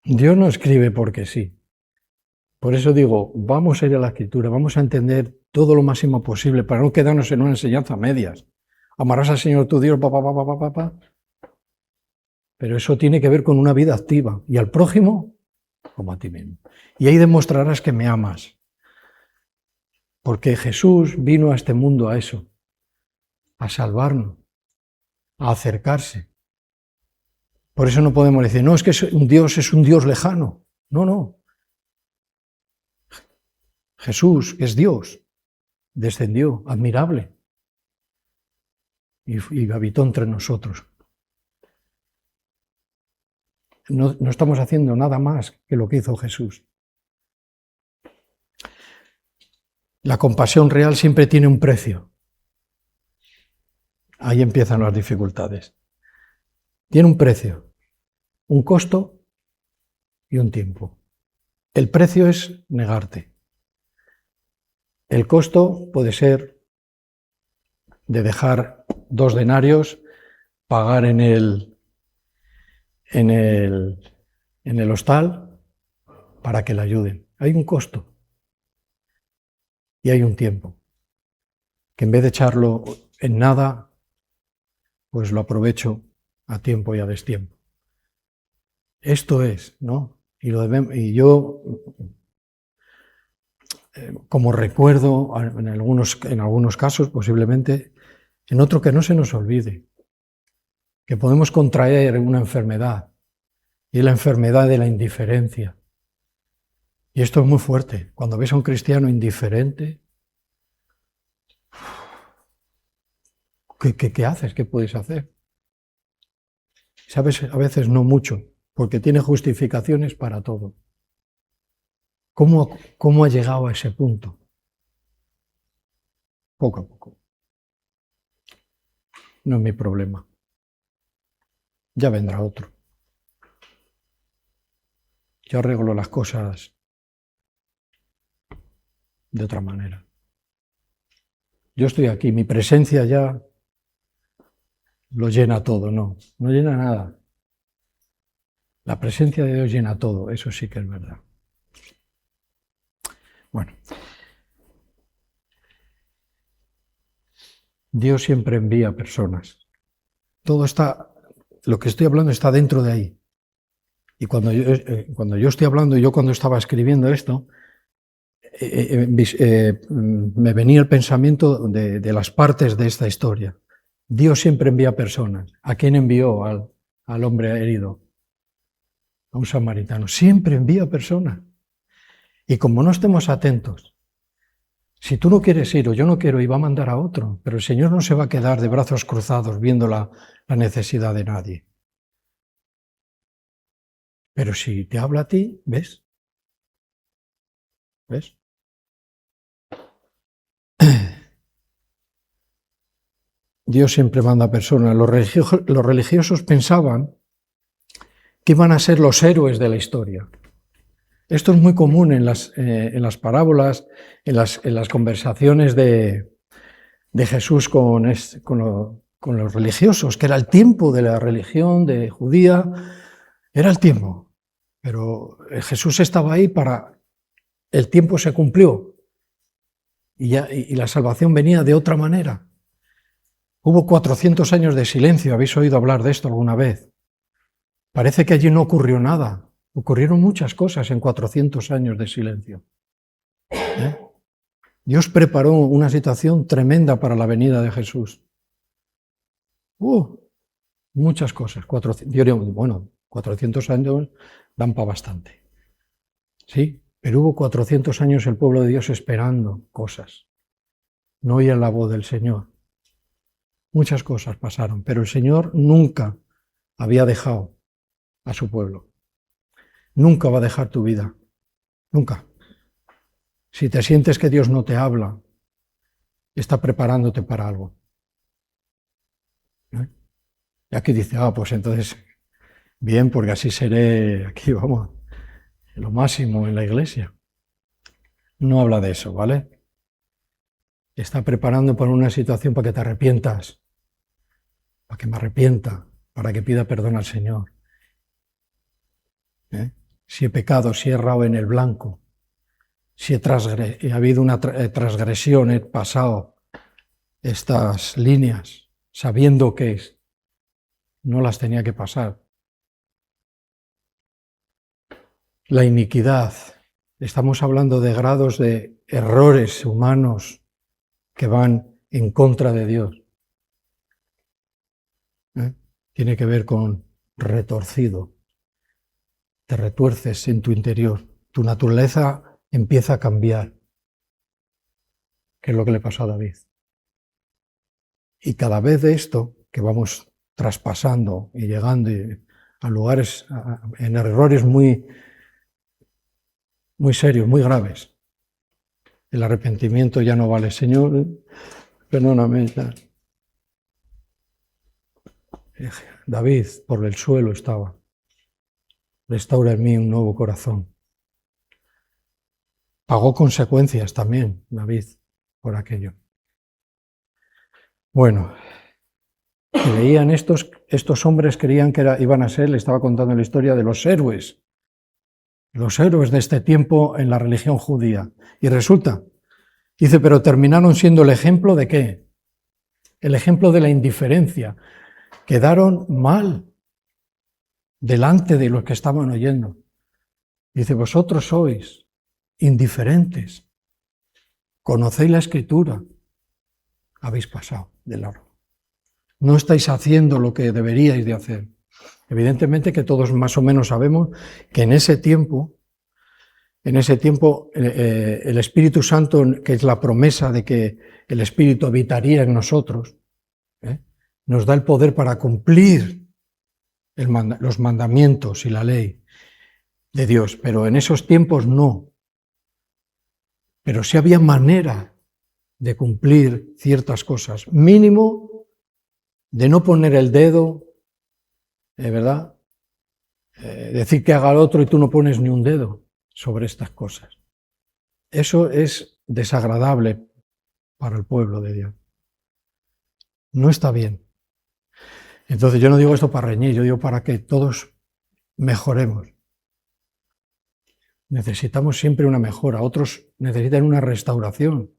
Dios no escribe porque sí. Por eso digo, vamos a ir a la Escritura, vamos a entender todo lo máximo posible para no quedarnos en una enseñanza a medias. Amarás al Señor tu Dios, Pero eso tiene que ver con una vida activa. Y al prójimo, como a ti mismo. Y ahí demostrarás que me amas. Porque Jesús vino a este mundo a eso, a salvarnos, a acercarse. Por eso no podemos decir, no, es que Dios es un Dios lejano. No. Jesús es Dios, descendió, admirable, y habitó entre nosotros. No estamos haciendo nada más que lo que hizo Jesús. La compasión real siempre tiene un precio. Ahí empiezan las dificultades. Tiene un precio, un costo y un tiempo. El precio es negarte. El costo puede ser de dejar 2 denarios, pagar en el hostal para que le ayuden. Hay un costo y hay un tiempo, que en vez de echarlo en nada, pues lo aprovecho a tiempo y a destiempo. Esto es, ¿no? Y yo, como recuerdo, en algunos casos posiblemente, en otro que no se nos olvide, que podemos contraer una enfermedad, y es la enfermedad de la indiferencia. Y esto es muy fuerte. Cuando ves a un cristiano indiferente, ¿qué haces? ¿Qué puedes hacer? Sabes, a veces no mucho, porque tiene justificaciones para todo. ¿Cómo ha llegado a ese punto? Poco a poco. No es mi problema. Ya vendrá otro. Yo arreglo las cosas de otra manera. Yo estoy aquí, mi presencia ya lo llena todo, no llena nada. La presencia de Dios llena todo, eso sí que es verdad. Bueno, Dios siempre envía personas. Todo está, lo que estoy hablando está dentro de ahí. Y cuando yo estoy hablando, yo cuando estaba escribiendo esto, me venía el pensamiento de las partes de esta historia. Dios siempre envía personas. ¿A quién envió? Al hombre herido, a un samaritano. Siempre envía personas. Y como no estemos atentos, si tú no quieres ir o yo no quiero ir, va a mandar a otro. Pero el Señor no se va a quedar de brazos cruzados viendo la necesidad de nadie. Pero si te habla a ti, ¿ves? ¿Ves? Dios siempre manda personas. Los religiosos pensaban que iban a ser los héroes de la historia. Esto es muy común en las parábolas, en las conversaciones de Jesús con los religiosos, que era el tiempo de la religión de judía, era el tiempo. Pero Jesús estaba ahí para... El tiempo se cumplió y la salvación venía de otra manera. Hubo 400 años de silencio, ¿habéis oído hablar de esto alguna vez? Parece que allí no ocurrió nada. Ocurrieron muchas cosas en 400 años de silencio. Dios preparó una situación tremenda para la venida de Jesús. Muchas cosas. 400 años dan para bastante. Sí, pero hubo 400 años el pueblo de Dios esperando cosas. No oían la voz del Señor. Muchas cosas pasaron, pero el Señor nunca había dejado a su pueblo. Nunca va a dejar tu vida. Nunca. Si te sientes que Dios no te habla, está preparándote para algo. Y aquí dice, pues entonces, bien, porque así seré aquí, vamos, lo máximo en la iglesia. No habla de eso, ¿vale? Está preparando para una situación para que te arrepientas, para que me arrepienta, para que pida perdón al Señor. Si he pecado, si he errado en el blanco, si ha habido una transgresión, he pasado estas líneas sabiendo que no las tenía que pasar. La iniquidad, estamos hablando de grados de errores humanos que van en contra de Dios. Tiene que ver con retorcido. Te retuerces en tu interior. Tu naturaleza empieza a cambiar. ¿Qué es lo que le pasó a David? Y cada vez de esto que vamos traspasando y llegando a lugares, en errores muy serios, muy graves, El arrepentimiento ya no vale. Señor, perdóname. David, por el suelo estaba. Restaura en mí un nuevo corazón. Pagó consecuencias también, David, por aquello. Bueno, veían estos hombres creían que iban a ser, le estaba contando la historia de los héroes de este tiempo en la religión judía. Y resulta, dice, pero terminaron siendo el ejemplo de ¿qué? El ejemplo de la indiferencia. Quedaron mal delante de los que estaban oyendo. Dice, vosotros sois indiferentes, conocéis la Escritura, habéis pasado de largo. No estáis haciendo lo que deberíais de hacer. Evidentemente que todos más o menos sabemos que en ese tiempo el Espíritu Santo, que es la promesa de que el Espíritu habitaría en nosotros, nos da el poder para cumplir los mandamientos y la ley de Dios, pero en esos tiempos no. Pero sí había manera de cumplir ciertas cosas, mínimo de no poner el dedo, ¿verdad? Decir que haga el otro y tú no pones ni un dedo sobre estas cosas. Eso es desagradable para el pueblo de Dios. No está bien. Entonces yo no digo esto para reñir, yo digo para que todos mejoremos. Necesitamos siempre una mejora, otros necesitan una restauración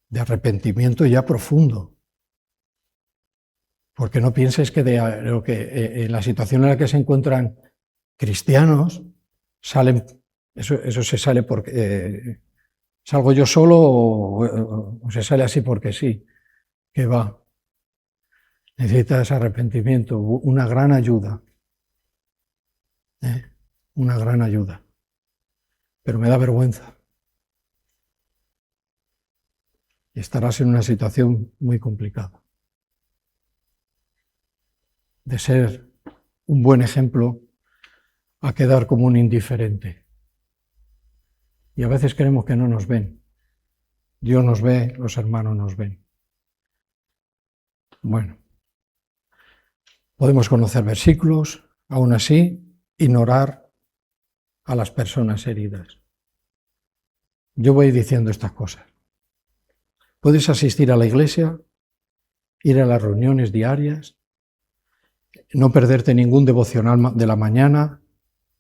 de arrepentimiento ya profundo. Porque no pienses que en la situación en la que se encuentran cristianos, salen, eso se sale porque salgo yo solo o se sale así porque sí, que va. Necesitas arrepentimiento, una gran ayuda. Una gran ayuda. Pero me da vergüenza. Y estarás en una situación muy complicada. De ser un buen ejemplo a quedar como un indiferente. Y a veces creemos que no nos ven. Dios nos ve, los hermanos nos ven. Bueno, podemos conocer versículos, aún así, ignorar a las personas heridas. Yo voy diciendo estas cosas. Puedes asistir a la iglesia, ir a las reuniones diarias, no perderte ningún devocional de la mañana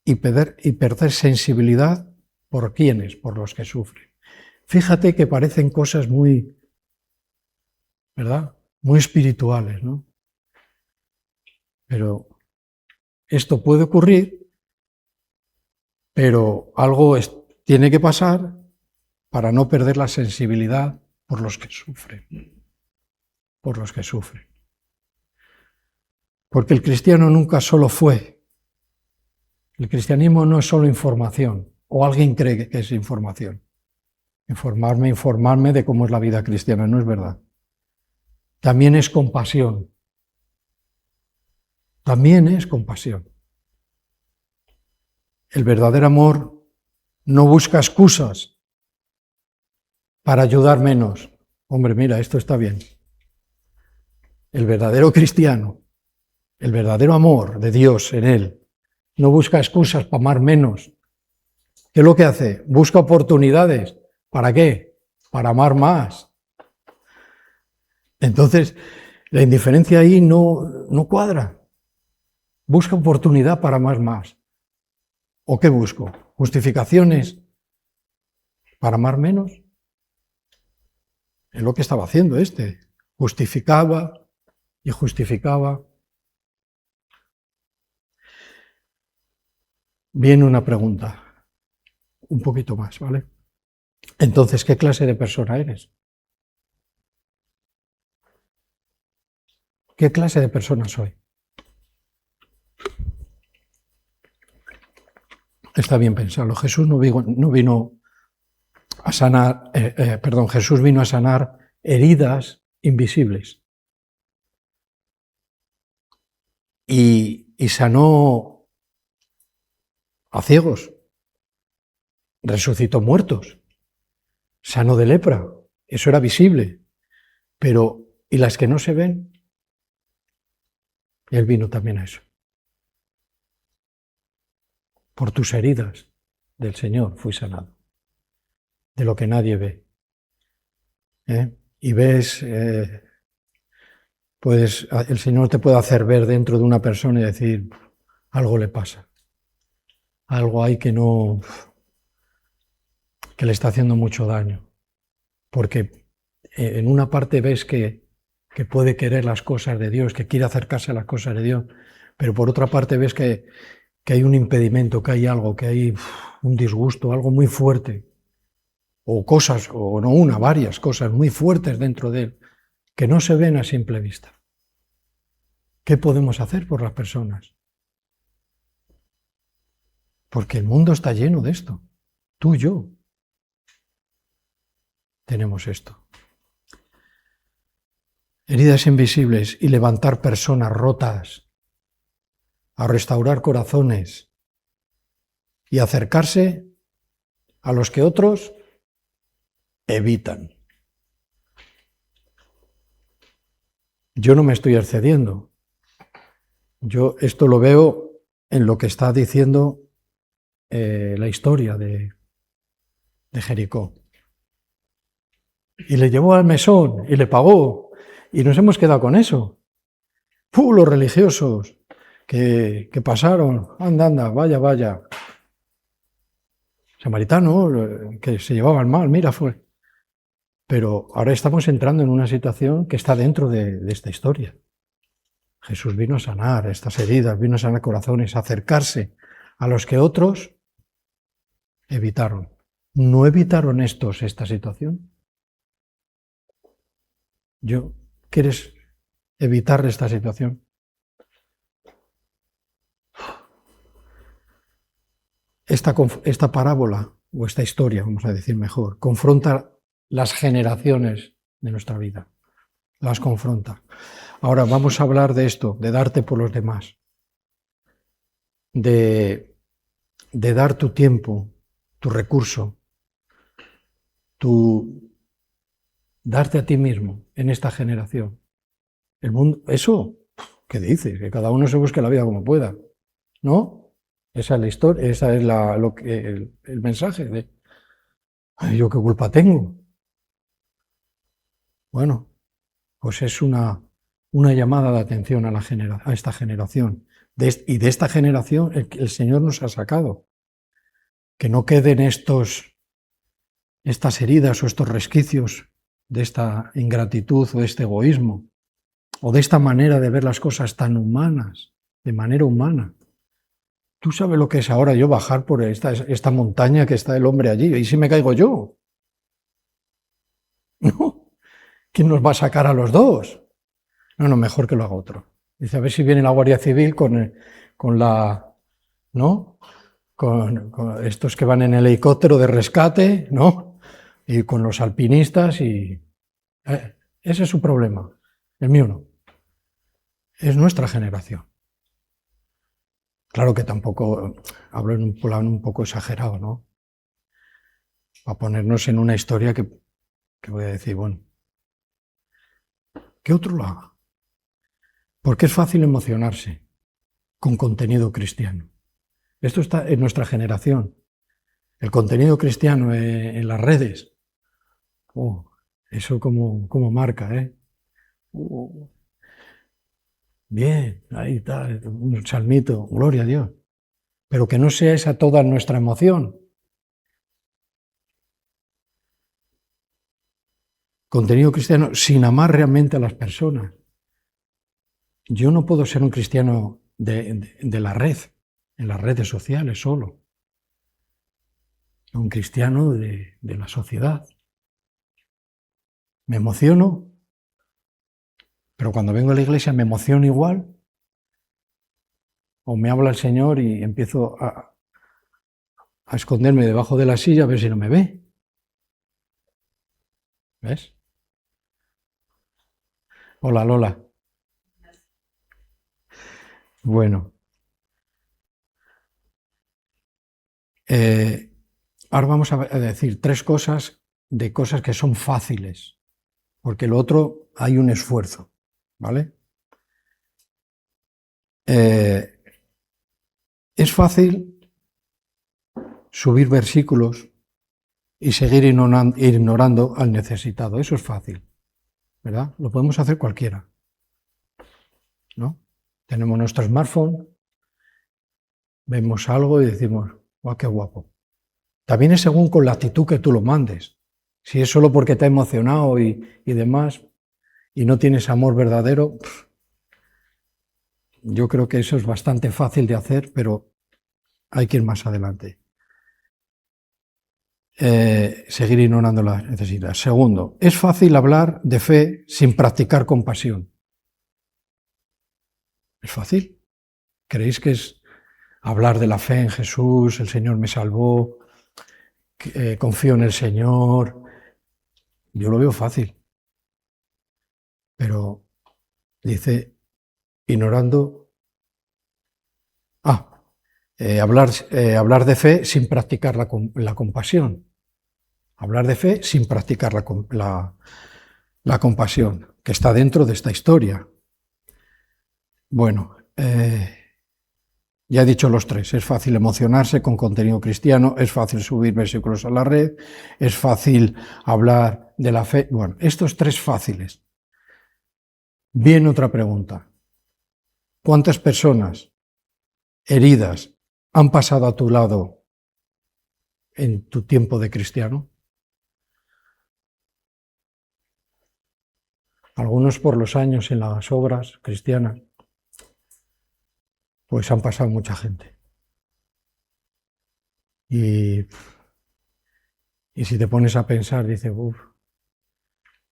y perder sensibilidad por quiénes, por los que sufren. Fíjate que parecen cosas muy, ¿verdad? Muy espirituales, ¿no? Pero esto puede ocurrir, pero algo tiene que pasar para no perder la sensibilidad por los que sufren. Por los que sufren. Porque el cristiano nunca solo fue. El cristianismo no es solo información, o alguien cree que es información. Informarme de cómo es la vida cristiana, no es verdad. También es compasión. También es compasión. El verdadero amor no busca excusas para ayudar menos. Hombre, mira, esto está bien. El verdadero cristiano, el verdadero amor de Dios en él, no busca excusas para amar menos. ¿Qué es lo que hace? Busca oportunidades. ¿Para qué? Para amar más. Entonces, la indiferencia ahí no cuadra. Busca oportunidad para amar más. ¿O qué busco? ¿Justificaciones para amar menos? Es lo que estaba haciendo este. Justificaba y justificaba. Viene una pregunta. Un poquito más, ¿vale? Entonces, ¿qué clase de persona eres? ¿Qué clase de persona soy? Está bien pensarlo. Jesús no vino a sanar, Jesús vino a sanar heridas invisibles. Y sanó a ciegos. Resucitó muertos. sanó de lepra, eso era visible, pero ¿y las que no se ven? Él vino también a eso. Por tus heridas del Señor fui sanado, de lo que nadie ve. Y ves, el Señor te puede hacer ver dentro de una persona y decir, algo le pasa, algo hay que le está haciendo mucho daño, porque en una parte ves que puede querer las cosas de Dios, que quiere acercarse a las cosas de Dios, pero por otra parte ves que hay un impedimento, que hay algo, que hay un disgusto, algo muy fuerte, o cosas, o no una, varias cosas muy fuertes dentro de él, que no se ven a simple vista. ¿Qué podemos hacer por las personas? Porque el mundo está lleno de esto. Tú y yo tenemos esto. Heridas invisibles y levantar personas rotas, a restaurar corazones y acercarse a los que otros evitan. Yo no me estoy excediendo. Yo esto lo veo en lo que está diciendo la historia de Jericó. Y le llevó al mesón y le pagó. Y nos hemos quedado con eso. Los religiosos que pasaron, anda, vaya. Samaritano, que se llevaban mal, mira, fue. Pero ahora estamos entrando en una situación que está dentro de esta historia. Jesús vino a sanar estas heridas, vino a sanar corazones, a acercarse a los que otros evitaron. ¿No evitaron estos esta situación? ¿Quieres evitar esta situación? Esta parábola, o esta historia, vamos a decir mejor, confronta las generaciones de nuestra vida. Las confronta. Ahora vamos a hablar de esto, de darte por los demás. De dar tu tiempo, tu recurso, darte a ti mismo en esta generación. El mundo, eso, ¿qué dices? Que cada uno se busque la vida como pueda, ¿no? Esa es la historia, esa es el mensaje de, ay, ¿yo qué culpa tengo? Bueno, pues es una llamada de atención a esta generación. Y de esta generación el Señor nos ha sacado. Que no queden estas heridas o estos resquicios de esta ingratitud o de este egoísmo, o de esta manera de ver las cosas tan humanas, de manera humana. ¿Tú sabes lo que es ahora yo bajar por esta montaña que está el hombre allí? ¿Y si me caigo yo? No. ¿Quién nos va a sacar a los dos? No, mejor que lo haga otro. Dice, a ver si viene la Guardia Civil con estos que van en el helicóptero de rescate, ¿no? Y con los alpinistas ese es su problema. El mío no. Es nuestra generación. Claro que tampoco hablo en un plano un poco exagerado, ¿no? Para ponernos en una historia que voy a decir, bueno, que otro lo haga. Porque es fácil emocionarse con contenido cristiano. Esto está en nuestra generación. El contenido cristiano en las redes. Eso como marca, ¿eh? Bien, ahí está, un salmito, gloria a Dios. Pero que no sea esa toda nuestra emoción. Contenido cristiano sin amar realmente a las personas. Yo no puedo ser un cristiano de la red, en las redes sociales solo. Un cristiano de la sociedad. Me emociono, pero cuando vengo a la iglesia me emociono igual. O me habla el Señor y empiezo a esconderme debajo de la silla a ver si no me ve. ¿Ves? Hola, Lola. Bueno. Ahora vamos a decir tres cosas de cosas que son fáciles, porque lo otro hay un esfuerzo, ¿vale? Es fácil subir versículos y seguir ignorando al necesitado. Eso es fácil, ¿verdad? Lo podemos hacer cualquiera, ¿no? Tenemos nuestro smartphone, vemos algo y decimos, ¡guau, qué guapo! También es según con la actitud que tú lo mandes. Si es solo porque te ha emocionado y demás, y no tienes amor verdadero, yo creo que eso es bastante fácil de hacer, pero hay que ir más adelante. Seguir ignorando las necesidades. Segundo, es fácil hablar de fe sin practicar compasión. ¿Es fácil? ¿Creéis que es hablar de la fe en Jesús, el Señor me salvó, confío en el Señor? Yo lo veo fácil. Pero dice, ignorando... hablar de fe sin practicar la compasión. Hablar de fe sin practicar la compasión, que está dentro de esta historia. Bueno, ya he dicho los tres. Es fácil emocionarse con contenido cristiano, es fácil subir versículos a la red, es fácil hablar de la fe. Bueno, estos tres fáciles. Viene otra pregunta. ¿Cuántas personas heridas han pasado a tu lado en tu tiempo de cristiano? Algunos por los años en las obras cristianas, pues han pasado mucha gente. Y si te pones a pensar, dices,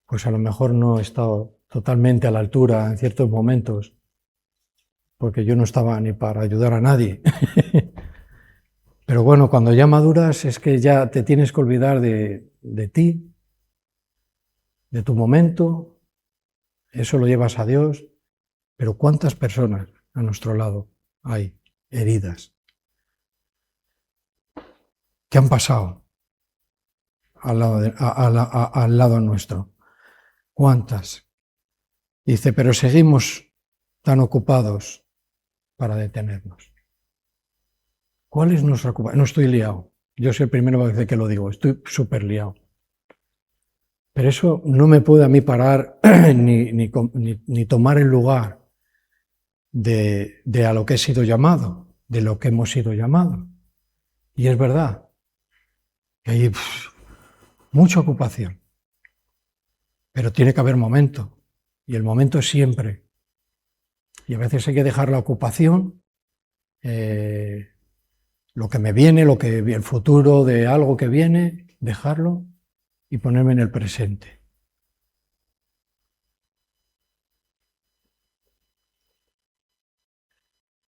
pues a lo mejor no he estado totalmente a la altura en ciertos momentos, porque yo no estaba ni para ayudar a nadie. Pero bueno, cuando ya maduras es que ya te tienes que olvidar de ti, de tu momento, eso lo llevas a Dios, pero ¿cuántas personas a nuestro lado hay heridas que han pasado al lado nuestro? ¿Cuántas? Dice, pero seguimos tan ocupados para detenernos. ¿Cuál es nuestra ocupación? No estoy liado. Yo soy el primero que lo digo, estoy súper liado. Pero eso no me puede a mí parar ni tomar el lugar de a lo que he sido llamado, de lo que hemos sido llamados. Y es verdad que hay mucha ocupación, pero tiene que haber momento, y el momento es siempre. Y a veces hay que dejar la ocupación, lo que me viene, el futuro de algo que viene, dejarlo y ponerme en el presente.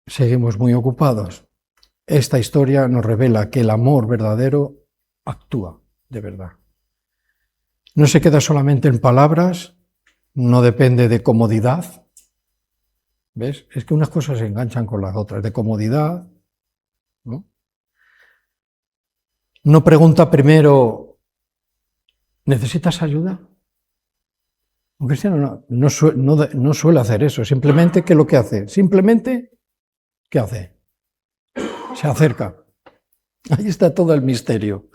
Seguimos muy ocupados. Esta historia nos revela que el amor verdadero actúa de verdad. No se queda solamente en palabras, no depende de comodidad. ¿Ves? Es que unas cosas se enganchan con las otras, de comodidad, ¿no? No pregunta primero, ¿necesitas ayuda? Un cristiano no suele hacer eso. Simplemente, ¿qué es lo que hace? Simplemente, ¿qué hace? Se acerca. Ahí está todo el misterio.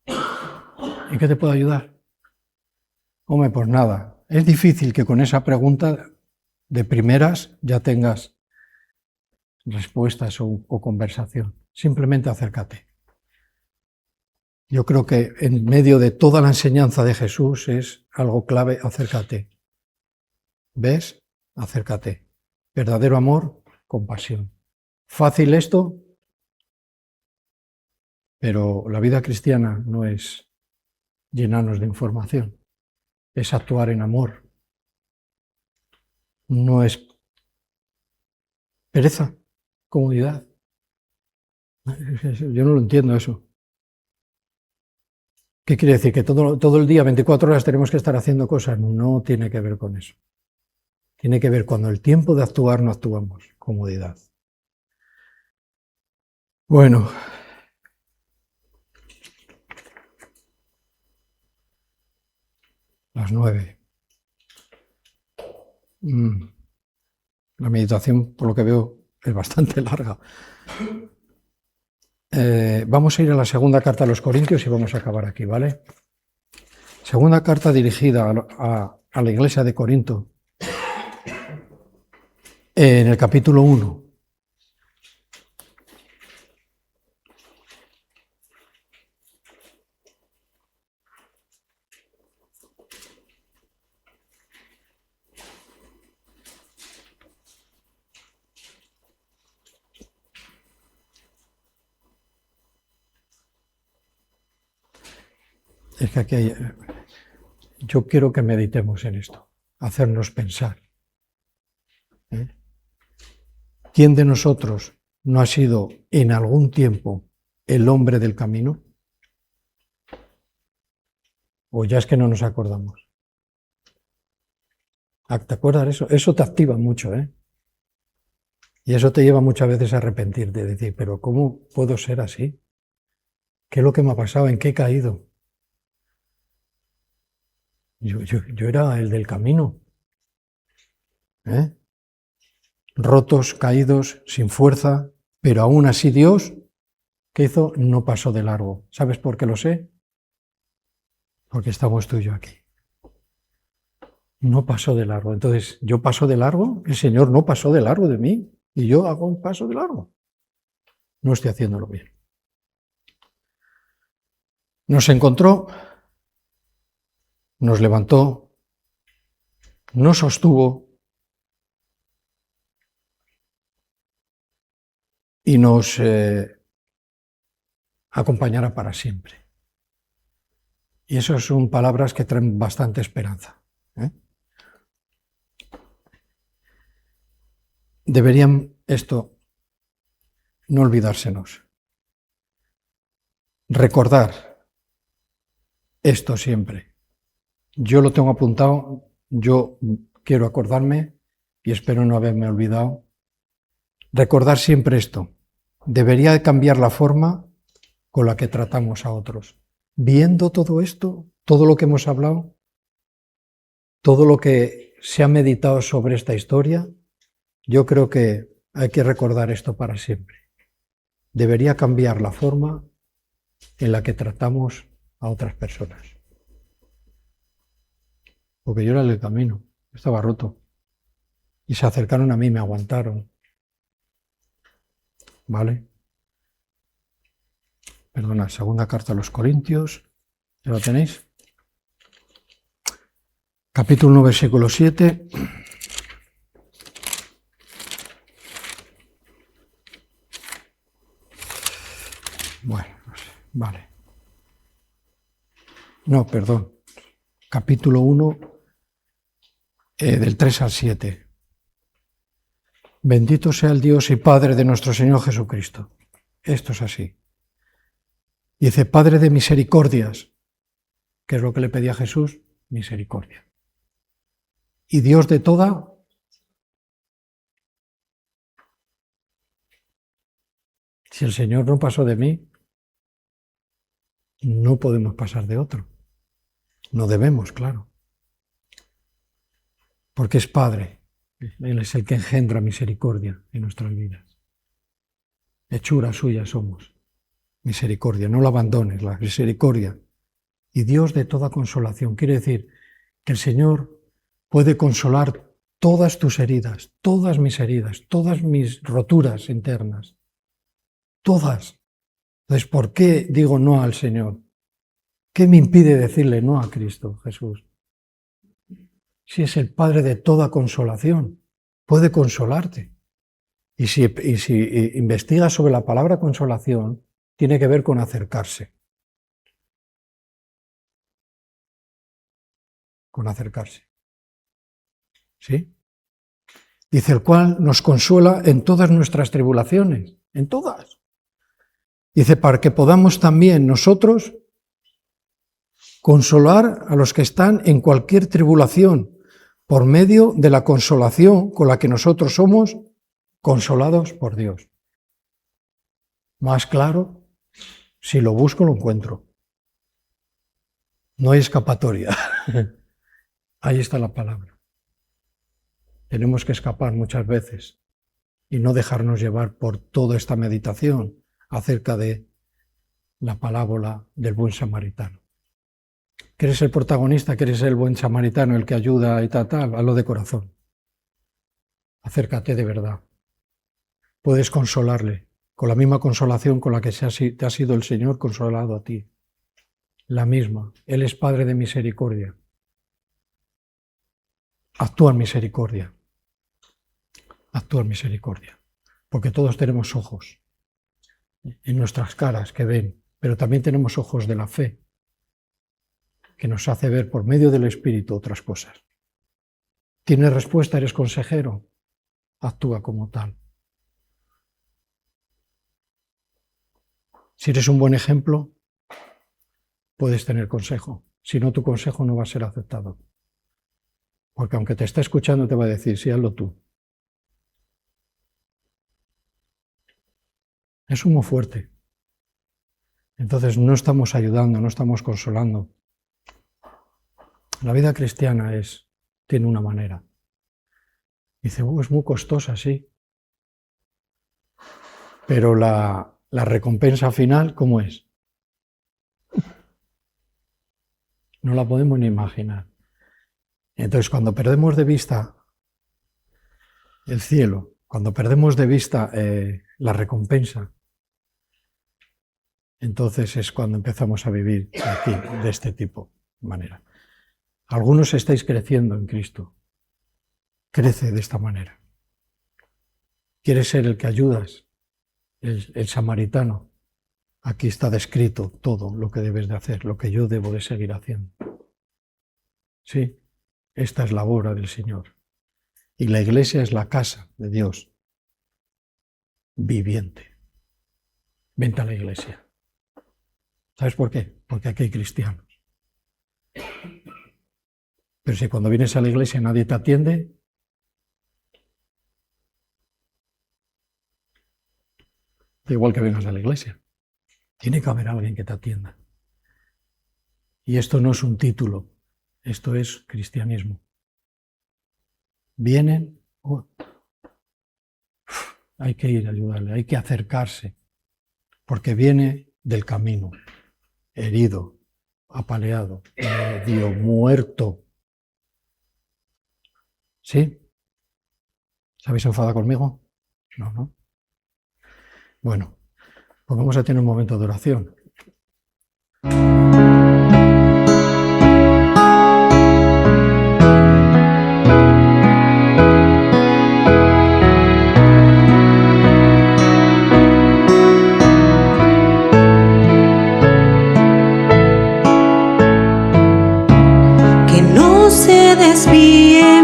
¿En qué te puedo ayudar? Hombre, pues nada. Es difícil que con esa pregunta de primeras ya tengas respuestas o conversación. Simplemente acércate. Yo creo que en medio de toda la enseñanza de Jesús es algo clave, acércate. ¿Ves? Acércate. Verdadero amor, compasión. Fácil esto, pero la vida cristiana no es llenarnos de información, es actuar en amor. No es pereza, comodidad. Yo no lo entiendo eso. ¿Qué quiere decir? ¿Que todo el día, 24 horas, tenemos que estar haciendo cosas? No tiene que ver con eso. Tiene que ver cuando el tiempo de actuar no actuamos. Comodidad. Bueno. Las 9. La meditación, por lo que veo, es bastante larga. Vamos a ir a la segunda carta a los Corintios y vamos a acabar aquí, ¿vale? Segunda carta dirigida a la iglesia de Corinto, en el capítulo 1. Es que aquí yo quiero que meditemos en esto, hacernos pensar. ¿Quién de nosotros no ha sido en algún tiempo el hombre del camino? ¿O ya es que no nos acordamos? ¿Te acuerdas de eso? Eso te activa mucho, ¿eh? Y eso te lleva muchas veces a arrepentirte, de decir, pero ¿cómo puedo ser así? ¿Qué es lo que me ha pasado? ¿En qué he caído? Yo era el del camino, ¿eh? Rotos, caídos, sin fuerza, pero aún así Dios, ¿qué hizo? No pasó de largo. ¿Sabes por qué lo sé? Porque estamos tú y yo aquí. No pasó de largo. Entonces, ¿yo paso de largo? El Señor no pasó de largo de mí y yo hago un paso de largo. No estoy haciéndolo bien. Nos encontró, nos levantó, nos sostuvo y nos acompañará para siempre. Y eso son palabras que traen bastante esperanza, ¿eh? Deberían esto no olvidársenos. Recordar esto siempre. Yo lo tengo apuntado, yo quiero acordarme y espero no haberme olvidado. Recordar siempre esto. Debería cambiar la forma con la que tratamos a otros. Viendo todo esto, todo lo que hemos hablado, todo lo que se ha meditado sobre esta historia, yo creo que hay que recordar esto para siempre. Debería cambiar la forma en la que tratamos a otras personas. Porque yo era el del camino, estaba roto. Y se acercaron a mí, me aguantaron. ¿Vale? Perdona, segunda carta a los Corintios. ¿Ya lo tenéis? Capítulo 1, versículo 7. Bueno, vale. No, perdón. Capítulo 1, del 3 al 7. Bendito sea el Dios y Padre de nuestro Señor Jesucristo. Esto es así. Dice, Padre de misericordias. ¿Qué es lo que le pedía a Jesús? Misericordia. Y Dios de toda. Si el Señor no pasó de mí, no podemos pasar de otro. No debemos, claro. Porque es Padre. Él es el que engendra misericordia en nuestras vidas. Hechura suya somos. Misericordia, no la abandones, la misericordia. Y Dios de toda consolación. Quiere decir que el Señor puede consolar todas tus heridas, todas mis roturas internas. Todas. Entonces, ¿por qué digo no al Señor? ¿Qué me impide decirle no a Cristo Jesús? Si es el Padre de toda consolación, puede consolarte. Y si investigas sobre la palabra consolación, tiene que ver con acercarse. Con acercarse. ¿Sí? Dice, el cual nos consuela en todas nuestras tribulaciones, en todas. Dice, para que podamos también nosotros consolar a los que están en cualquier tribulación, por medio de la consolación con la que nosotros somos consolados por Dios. Más claro, si lo busco, lo encuentro. No hay escapatoria. Ahí está la palabra. Tenemos que escapar muchas veces y no dejarnos llevar por toda esta meditación acerca de la parábola del buen samaritano. ¿Quieres el protagonista? ¿Quieres el buen samaritano, el que ayuda y tal? Hazlo de corazón. Acércate de verdad. Puedes consolarle con la misma consolación con la que te ha sido el Señor consolado a ti. La misma. Él es Padre de misericordia. Actúa en misericordia. Actúa en misericordia. Porque todos tenemos ojos en nuestras caras que ven, pero también tenemos ojos de la fe que nos hace ver por medio del Espíritu otras cosas. ¿Tienes respuesta? ¿Eres consejero? Actúa como tal. Si eres un buen ejemplo, puedes tener consejo. Si no, tu consejo no va a ser aceptado. Porque aunque te esté escuchando, te va a decir, sí, hazlo tú. Es humo fuerte. Entonces no estamos ayudando, no estamos consolando. La vida cristiana tiene una manera. Dice, es muy costosa, sí. Pero la recompensa final, ¿cómo es? No la podemos ni imaginar. Entonces, cuando perdemos de vista el cielo, cuando perdemos de vista la recompensa, entonces es cuando empezamos a vivir aquí de este tipo de manera. Algunos estáis creciendo en Cristo. Crece de esta manera. ¿Quieres ser el que ayudas? El samaritano. Aquí está descrito todo lo que debes de hacer, lo que yo debo de seguir haciendo. Sí, esta es la obra del Señor. Y la iglesia es la casa de Dios viviente. Vente a la iglesia. ¿Sabes por qué? Porque aquí hay cristianos. Pero si cuando vienes a la iglesia nadie te atiende, da igual que vengas a la iglesia. Tiene que haber alguien que te atienda. Y esto no es un título, esto es cristianismo. Vienen, hay que ir a ayudarle, hay que acercarse, porque viene del camino, herido, apaleado, medio muerto. ¿Sí? ¿Se habéis enfadado conmigo? No, ¿no? Bueno, pues vamos a tener un momento de oración. Que no se desvíe